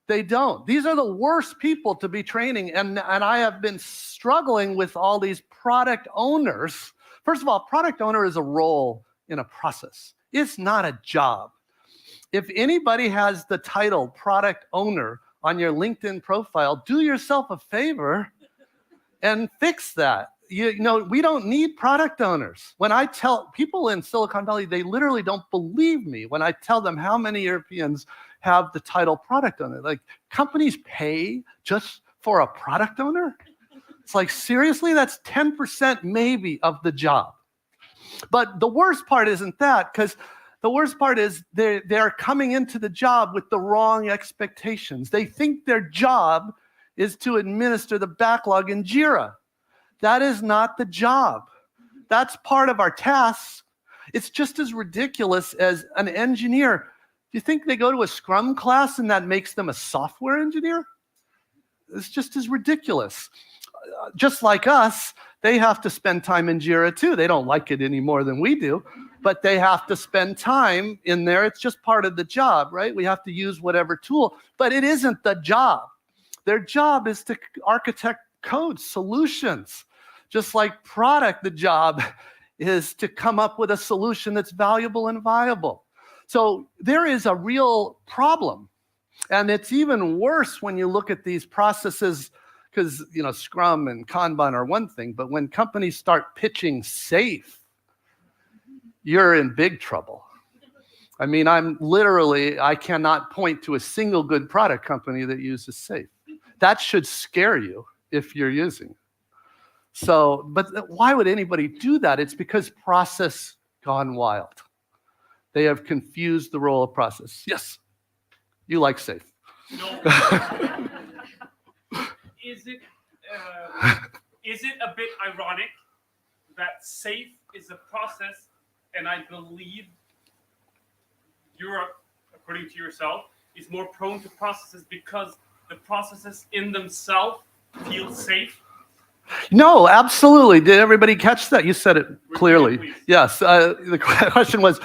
they don't. These are the worst people to be training. And I have been struggling with all these product owners. First of all, product owner is a role in a process. It's not a job. If anybody has the title product owner on your LinkedIn profile, do yourself a favor and fix that. We don't need product owners. When I tell people in Silicon Valley, they literally don't believe me when I tell them how many Europeans have the title product owner. Like, companies pay just for a product owner? It's like, seriously? That's 10% maybe of the job. But the worst part isn't that, because the worst part is they're coming into the job with the wrong expectations. They think their job is to administer the backlog in Jira. That is not the job. That's part of our tasks. It's just as ridiculous as an engineer. Do you think they go to a Scrum class and that makes them a software engineer? It's just as ridiculous. Just like us, they have to spend time in Jira too. They don't like it any more than we do, but they have to spend time in there. It's just part of the job, right? We have to use whatever tool, but it isn't the job. Their job is to architect code solutions. Just like product, the job is to come up with a solution that's valuable and viable. So there is a real problem. And it's even worse when you look at these processes, because Scrum and Kanban are one thing, but when companies start pitching safe, you're in big trouble. I mean, I cannot point to a single good product company that uses safe. That should scare you if you're using it. So, but why would anybody do that? It's because process gone wild. They have confused the role of process. Yes, you like safe. No. Is it a bit ironic that safe is a process, and I believe Europe, according to yourself, is more prone to processes because the processes in themselves feel safe? No, absolutely. Did everybody catch that? You said it clearly. Yes. The question was,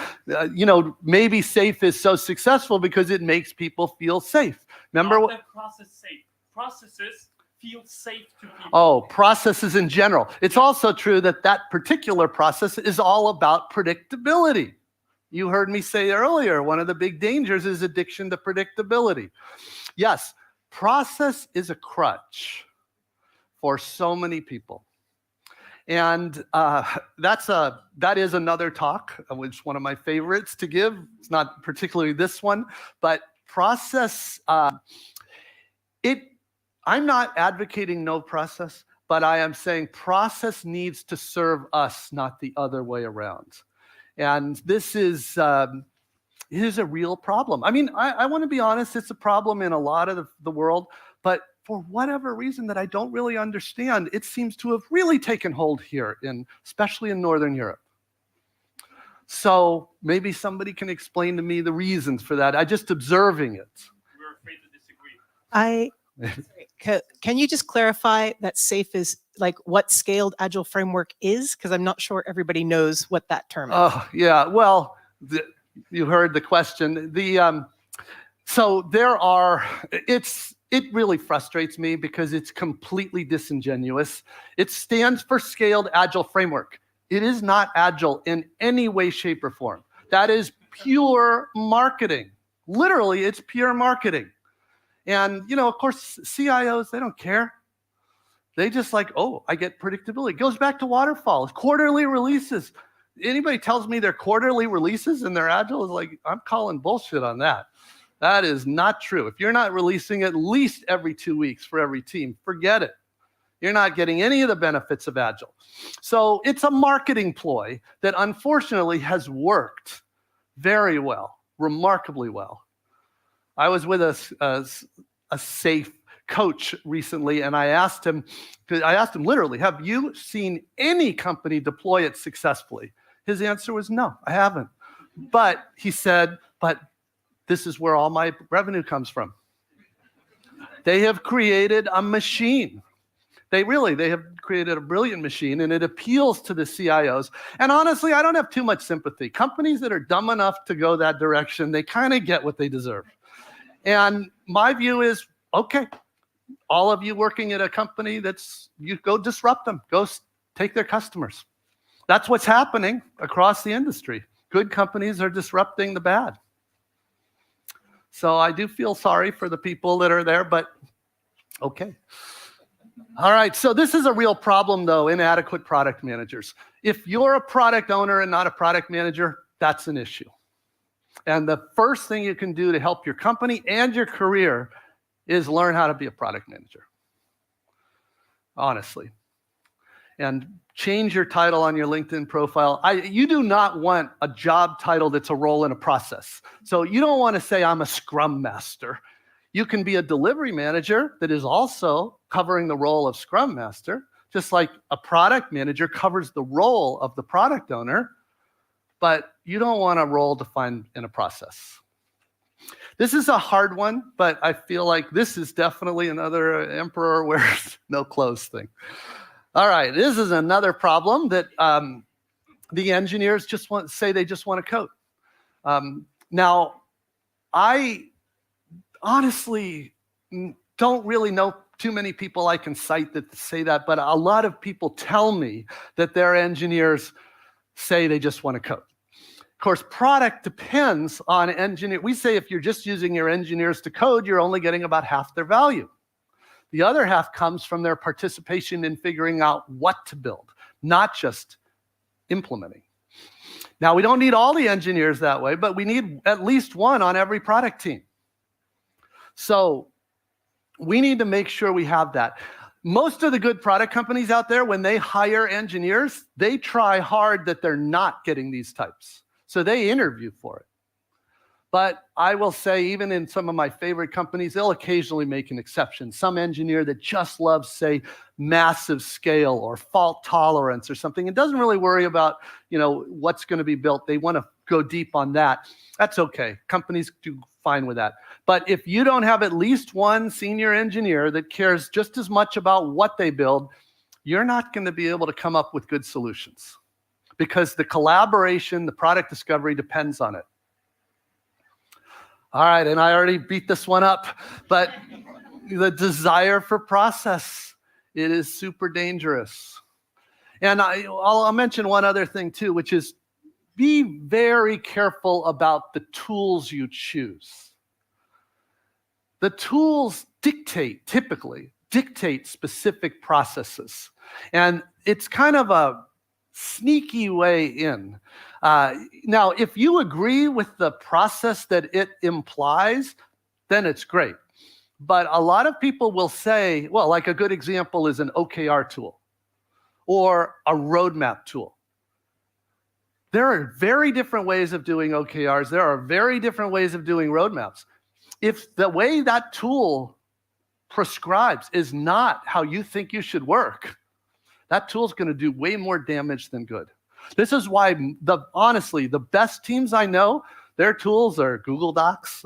maybe safe is so successful because it makes people feel safe. Remember Not what? that process safe. Processes feel safe to people. Oh, processes in general. It's also true that particular process is all about predictability. You heard me say earlier, one of the big dangers is addiction to predictability. Yes, process is a crutch for so many people. And that is another talk, which is one of my favorites to give. It's not particularly this one, but process, I'm not advocating no process, but I am saying process needs to serve us, not the other way around. And this is a real problem. I mean, I want to be honest, it's a problem in a lot of the world, but for whatever reason that I don't really understand, it seems to have really taken hold here, especially in Northern Europe. So maybe somebody can explain to me the reasons for that. I'm just observing it. We're afraid to disagree. Can you just clarify that SAFe is like what scaled agile framework is? Because I'm not sure everybody knows what that term is. Oh, yeah. Well, you heard the question. So there are, it really frustrates me because it's completely disingenuous. It stands for Scaled Agile Framework. It is not agile in any way, shape, or form. That is pure marketing. Literally, it's pure marketing. And, of course, CIOs, they don't care. They just like, oh, I get predictability. It goes back to waterfalls, quarterly releases. Anybody tells me they're quarterly releases and they're agile is like, I'm calling bullshit on that. That is not true. If you're not releasing at least every 2 weeks for every team, forget it. You're not getting any of the benefits of agile. So it's a marketing ploy that unfortunately has worked very well, remarkably well. I was with a SAFe coach recently, and I asked him literally, have you seen any company deploy it successfully? His answer was no, I haven't. But he said, but this is where all my revenue comes from. They have created a machine. They have created a brilliant machine, and it appeals to the CIOs. And honestly, I don't have too much sympathy. Companies that are dumb enough to go that direction, they kind of get what they deserve. And my view is, okay, all of you working at a company you go disrupt them, go take their customers. That's what's happening across the industry. Good companies are disrupting the bad. So I do feel sorry for the people that are there, but okay. All right, so this is a real problem, though, inadequate product managers. If you're a product owner and not a product manager, that's an issue. And the first thing you can do to help your company and your career is learn how to be a product manager. Honestly. And change your title on your LinkedIn profile. You do not want a job title that's a role in a process. So you don't want to say, I'm a Scrum Master. You can be a delivery manager that is also covering the role of Scrum Master, just like a product manager covers the role of the product owner, but you don't want a role defined in a process. This is a hard one, but I feel like this is definitely another emperor wears no clothes thing. All right, this is another problem that the engineers just want to code. Now, I honestly don't really know too many people I can cite that say that, but a lot of people tell me that their engineers say they just want to code. Of course, product depends on engineer. We say if you're just using your engineers to code, you're only getting about half their value. The other half comes from their participation in figuring out what to build, not just implementing. Now, we don't need all the engineers that way, but we need at least one on every product team. So we need to make sure we have that. Most of the good product companies out there, when they hire engineers, they try hard that they're not getting these types. So they interview for it. But I will say, even in some of my favorite companies, they'll occasionally make an exception. Some engineer that just loves, say, massive scale or fault tolerance or something, and doesn't really worry about, what's going to be built. They want to go deep on that. That's okay. Companies do fine with that. But if you don't have at least one senior engineer that cares just as much about what they build, you're not going to be able to come up with good solutions, because the collaboration, the product discovery depends on it. All right, and I already beat this one up, but the desire for process, it is super dangerous. And I'll mention one other thing too, which is be very careful about the tools you choose. The tools typically dictate specific processes. And it's kind of a sneaky way in. Now, if you agree with the process that it implies, then it's great. But a lot of people will say, well, like a good example is an OKR tool or a roadmap tool. There are very different ways of doing OKRs. There are very different ways of doing roadmaps. If the way that tool prescribes is not how you think you should work, that tool's going to do way more damage than good. This is why, honestly, the best teams I know, their tools are Google Docs.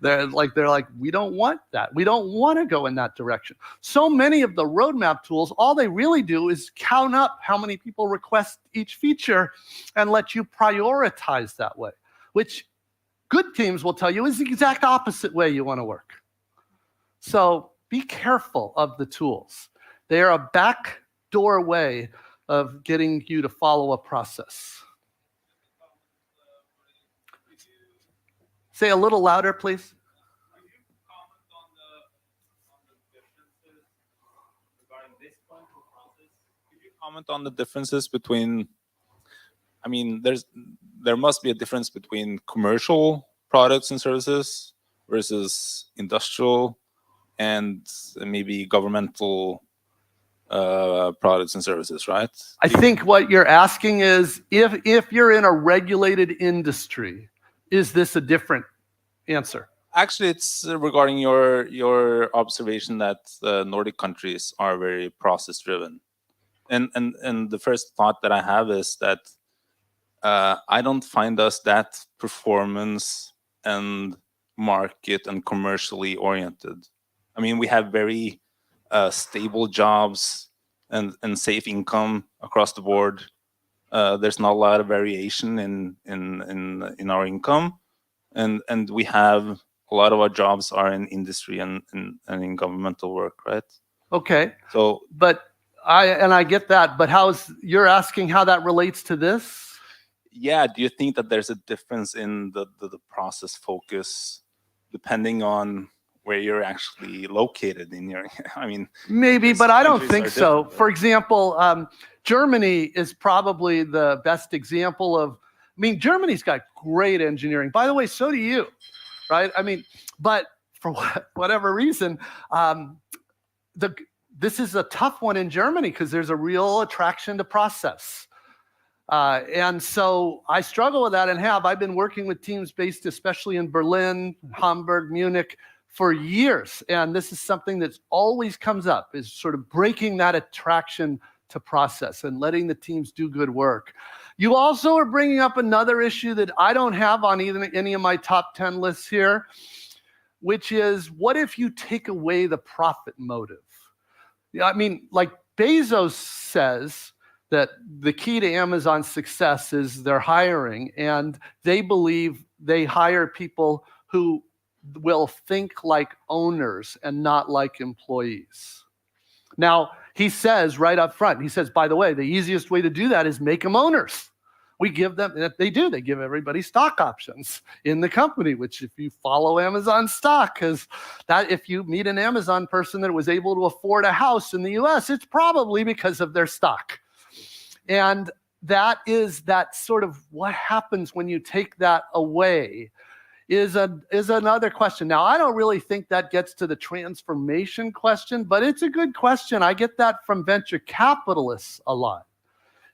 they're like, we don't want that. We don't want to go in that direction. So many of the roadmap tools, all they really do is count up how many people request each feature and let you prioritize that way, which good teams will tell you is the exact opposite way you want to work. So be careful of the tools. They are a backdoor way of getting you to follow a process. Say a little louder, please. Could you comment on the differences between, I mean, there must be a difference between commercial products and services versus industrial and maybe governmental products and services, right? I think what you're asking is, if you're in a regulated industry, is this a different answer? Actually, it's regarding your observation that Nordic countries are very process-driven. And the first thought that I have is that I don't find us that performance and market and commercially oriented. I mean, we have very stable jobs and safe income across the board. There's not a lot of variation in our income, and we have a lot of our jobs are in industry and in governmental work, right? Okay. So, but I get that, but you're asking how that relates to this? Yeah, do you think that there's a difference in the process focus depending on where you're actually located in your, I mean, maybe, but I don't think so. Different. For example, Germany is probably the best example of, I mean, Germany's got great engineering. By the way, so do you, right? I mean, but for whatever reason, this is a tough one in Germany because there's a real attraction to process. And so I struggle with that and I've been working with teams based especially in Berlin, Hamburg, Munich for years. And this is something that's always comes up, is sort of breaking that attraction to process and letting the teams do good work. You also are bringing up another issue that I don't have on any of my top 10 lists here, which is, what if you take away the profit motive? Yeah, I mean, like Bezos says that the key to Amazon's success is their hiring, and they believe they hire people who will think like owners and not like employees. Now, he says right up front, he says, by the way, the easiest way to do that is make them owners. We give them, they give everybody stock options in the company, which if you follow Amazon stock, because that if you meet an Amazon person that was able to afford a house in the US, it's probably because of their stock. And that is that sort of what happens when you take that away is another question. Now, I don't really think that gets to the transformation question, but it's a good question. I get that from venture capitalists a lot,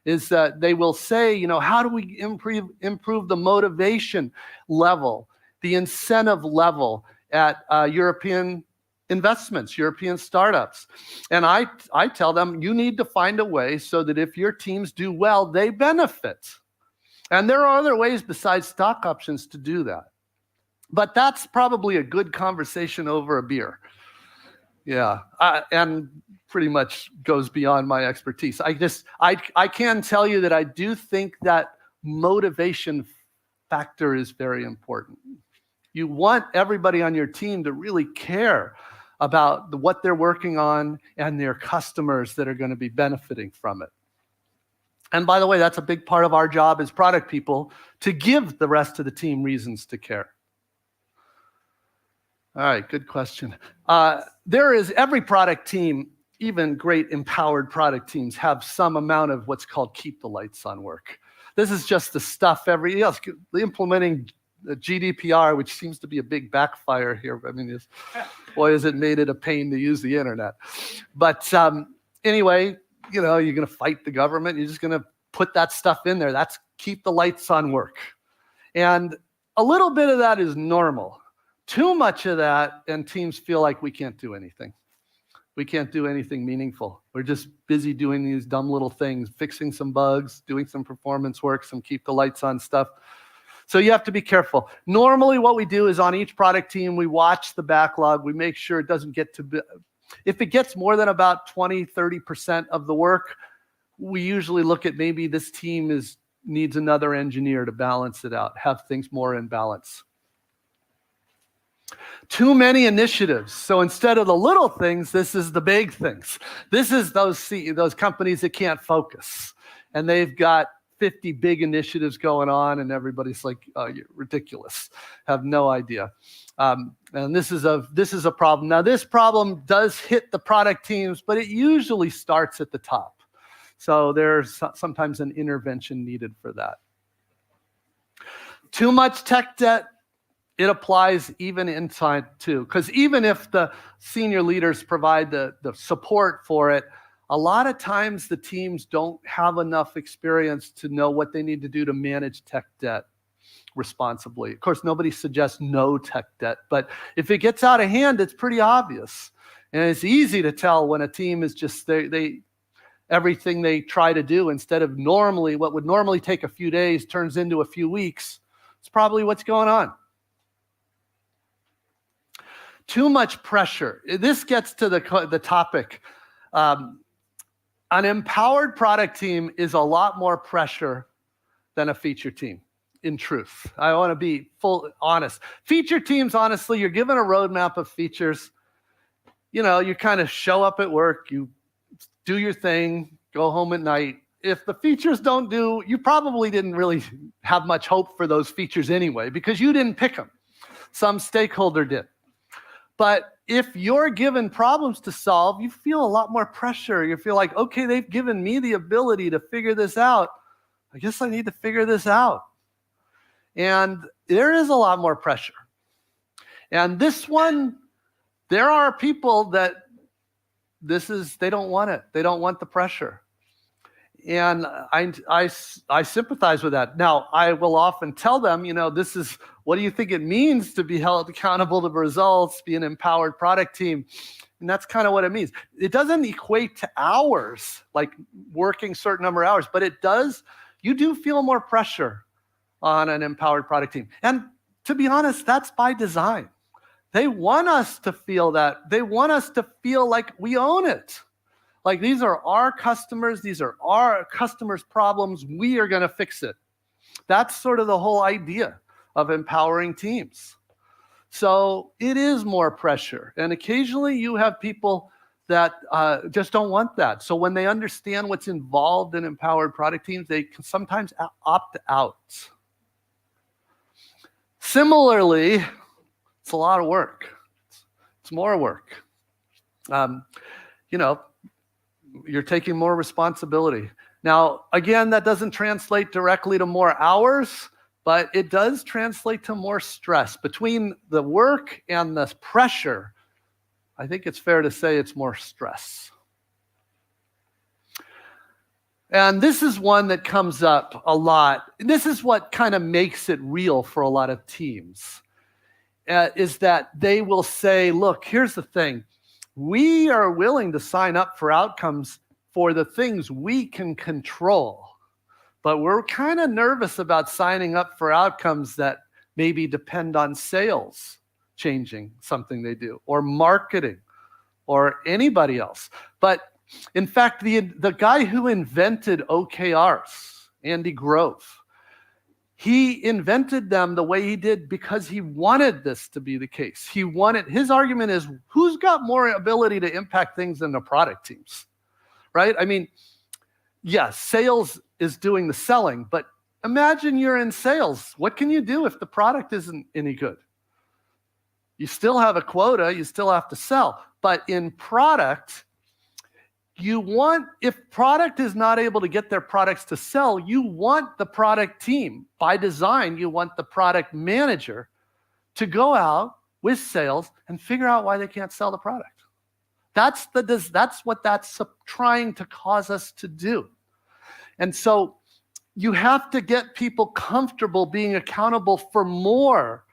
is that they will say, you know, how do we improve the motivation level, the incentive level at European investments, European startups? And I tell them, you need to find a way so that if your teams do well, they benefit. And there are other ways besides stock options to do that. But that's probably a good conversation over a beer. Yeah, and pretty much goes beyond my expertise. I can tell you that I do think that motivation factor is very important. You want everybody on your team to really care about what they're working on and their customers that are going to be benefiting from it. And by the way, that's a big part of our job as product people, to give the rest of the team reasons to care. All right, good question. There is every product team, even great empowered product teams, have some amount of what's called keep the lights on work. This is just the stuff implementing the GDPR, which seems to be a big backfire here. I mean, boy, has it made it a pain to use the internet. But anyway, you know, you're going to fight the government. You're just going to put that stuff in there. That's keep the lights on work. And a little bit of that is normal. Too much of that, and teams feel like we can't do anything. We can't do anything meaningful. We're just busy doing these dumb little things, fixing some bugs, doing some performance work, some keep the lights on stuff. So you have to be careful. Normally what we do is on each product team, we watch the backlog. We make sure it doesn't get to be, if it gets more than about 20, 30% of the work, we usually look at maybe this team needs another engineer to balance it out, have things more in balance. Too many initiatives. So instead of the little things, this is the big things. This is those companies that can't focus. And they've got 50 big initiatives going on, and everybody's like, oh, you're ridiculous. Have no idea. And this is a problem. Now, this problem does hit the product teams, but it usually starts at the top. So there's sometimes an intervention needed for that. Too much tech debt, it applies even inside too. Because even if the senior leaders provide the support for it, a lot of times the teams don't have enough experience to know what they need to do to manage tech debt responsibly. Of course, nobody suggests no tech debt, but if it gets out of hand, it's pretty obvious. And it's easy to tell when a team is just, everything they try to do, instead of what would normally take a few days turns into a few weeks. It's probably what's going on. Too much pressure. This gets to the topic. An empowered product team is a lot more pressure than a feature team, in truth. I want to be honest. Feature teams, honestly, you're given a roadmap of features. You know, you kind of show up at work, you do your thing, go home at night. If the features don't do, you probably didn't really have much hope for those features anyway, because you didn't pick them. Some stakeholder did. But if you're given problems to solve, you feel a lot more pressure. You feel like, okay, they've given me the ability to figure this out. I guess I need to figure this out. And there is a lot more pressure. And this one, there are people that they don't want it. They don't want the pressure. And I sympathize with that. Now, I will often tell them, what do you think it means to be held accountable to results, be an empowered product team? And that's kind of what it means. It doesn't equate to hours, like working certain number of hours, but it does. You do feel more pressure on an empowered product team. And to be honest, that's by design. They want us to feel that. They want us to feel like we own it. Like, these are our customers. These are our customers' problems. We are going to fix it. That's sort of the whole idea of empowering teams. So it is more pressure. And occasionally you have people that just don't want that. So when they understand what's involved in empowered product teams, they can sometimes opt out. Similarly, it's a lot of work. It's more work. You're taking more responsibility. Now, again, that doesn't translate directly to more hours, but it does translate to more stress. Between the work and the pressure, I think it's fair to say it's more stress. And this is one that comes up a lot. This is what kind of makes it real for a lot of teams, is that they will say, look, here's the thing. We are willing to sign up for outcomes for the things we can control, but we're kind of nervous about signing up for outcomes that maybe depend on sales changing something they do, or marketing, or anybody else. But in fact, the guy who invented OKRs, Andy Grove, he invented them the way he did because he wanted this to be the case. His argument is, who's got more ability to impact things than the product teams, right? I mean, yes, sales is doing the selling, but imagine you're in sales. What can you do if the product isn't any good? You still have a quota, you still have to sell. But in product, if product is not able to get their products to sell, you want the product team. By design, you want the product manager to go out with sales and figure out why they can't sell the product. That's what that's trying to cause us to do. And so you have to get people comfortable being accountable for more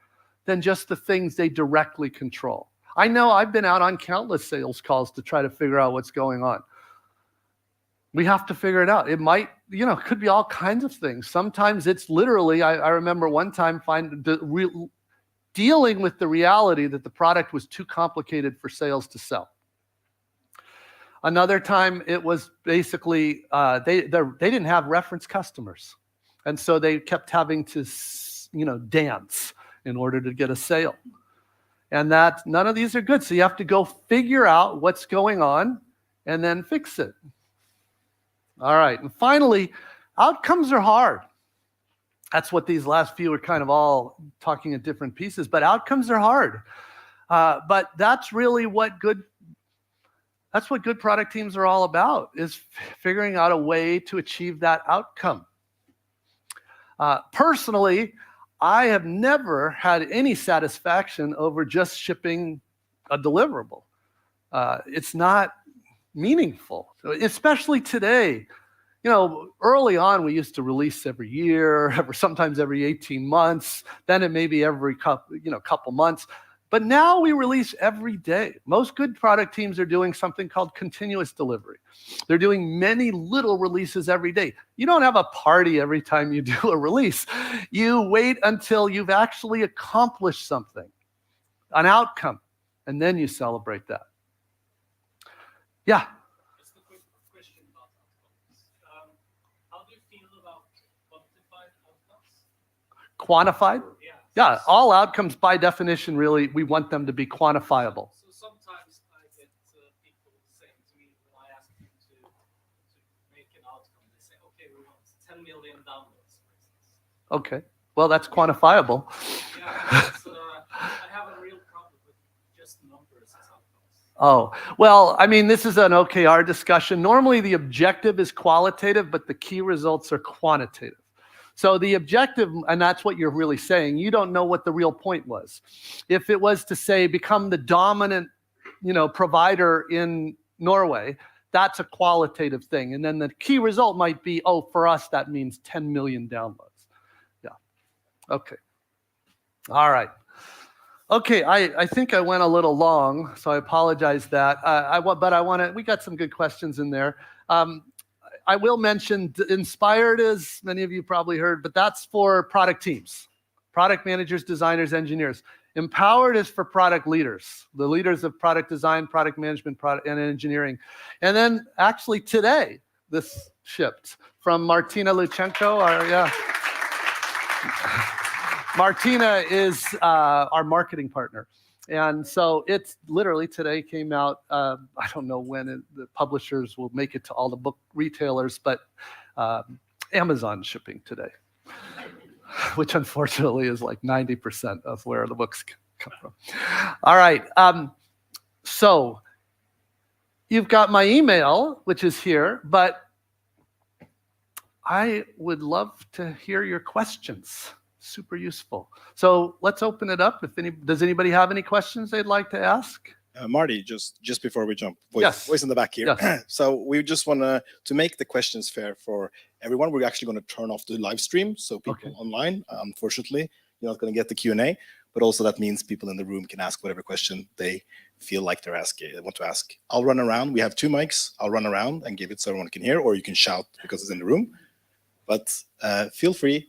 than just the things they directly control. I know I've been out on countless sales calls to try to figure out what's going on. We have to figure it out. It might, it could be all kinds of things. Sometimes it's literally, I remember one time dealing with the reality that the product was too complicated for sales to sell. Another time it was basically, they didn't have reference customers. And so they kept having to, dance in order to get a sale. And none of these are good. So you have to go figure out what's going on and then fix it. All right. And finally, outcomes are hard. That's what these last few are kind of all talking in different pieces, but outcomes are hard. But that's really what good product teams are all about, is figuring out a way to achieve that outcome. Personally, I have never had any satisfaction over just shipping a deliverable. It's not meanoughful, especially today. Early on, we used to release every year, sometimes every 18 months. Then it may be every couple months. But now we release every day. Most good product teams are doing something called continuous delivery. They're doing many little releases every day. You don't have a party every time you do a release. You wait until you've actually accomplished something, an outcome, and then you celebrate that. Yeah. Just a quick question about outcomes. How do you feel about quantified outcomes? Quantified? Yeah, all outcomes by definition, really, we want them to be quantifiable. So sometimes I get people saying to me when I ask them to make an outcome, they say, okay, we want 10 million downloads, for instance. Okay, well, that's quantifiable. Yeah, I have a real problem with just numbers as outcomes. Oh, well, I mean, this is an OKR discussion. Normally, the objective is qualitative, but the key results are quantitative. So the objective, and that's what you're really saying, you don't know what the real point was. If it was to say, become the dominant, provider in Norway, that's a qualitative thing. And then the key result might be, oh, for us, that means 10 million downloads. Yeah. Okay. All right. Okay, I think I went a little long, so I apologize that. We got some good questions in there. I will mention Inspired, as many of you probably heard, but that's for product teams, product managers, designers, engineers. Empowered is for product leaders, the leaders of product design, product management, product and engineering. And then actually today, this shipped from Martina Luchenko. Martina is our marketing partner. And so it's literally today came out, I don't know when the publishers will make it to all the book retailers, but Amazon shipping today, which unfortunately is like 90% of where the books come from. All right, so you've got my email, which is here, but I would love to hear your questions. Super useful. So let's open it up. Does anybody have any questions they'd like to ask? Marty, just before we jump, voice in the back here. Yes. So we just want to make the questions fair for everyone. We're actually going to turn off the live stream, so people online, unfortunately, you're not going to get the Q&A, but also that means people in the room can ask whatever question they feel like they want to ask. I'll run around. We have 2 mics. I'll run around and give it so everyone can hear, or you can shout because it's in the room. But feel free to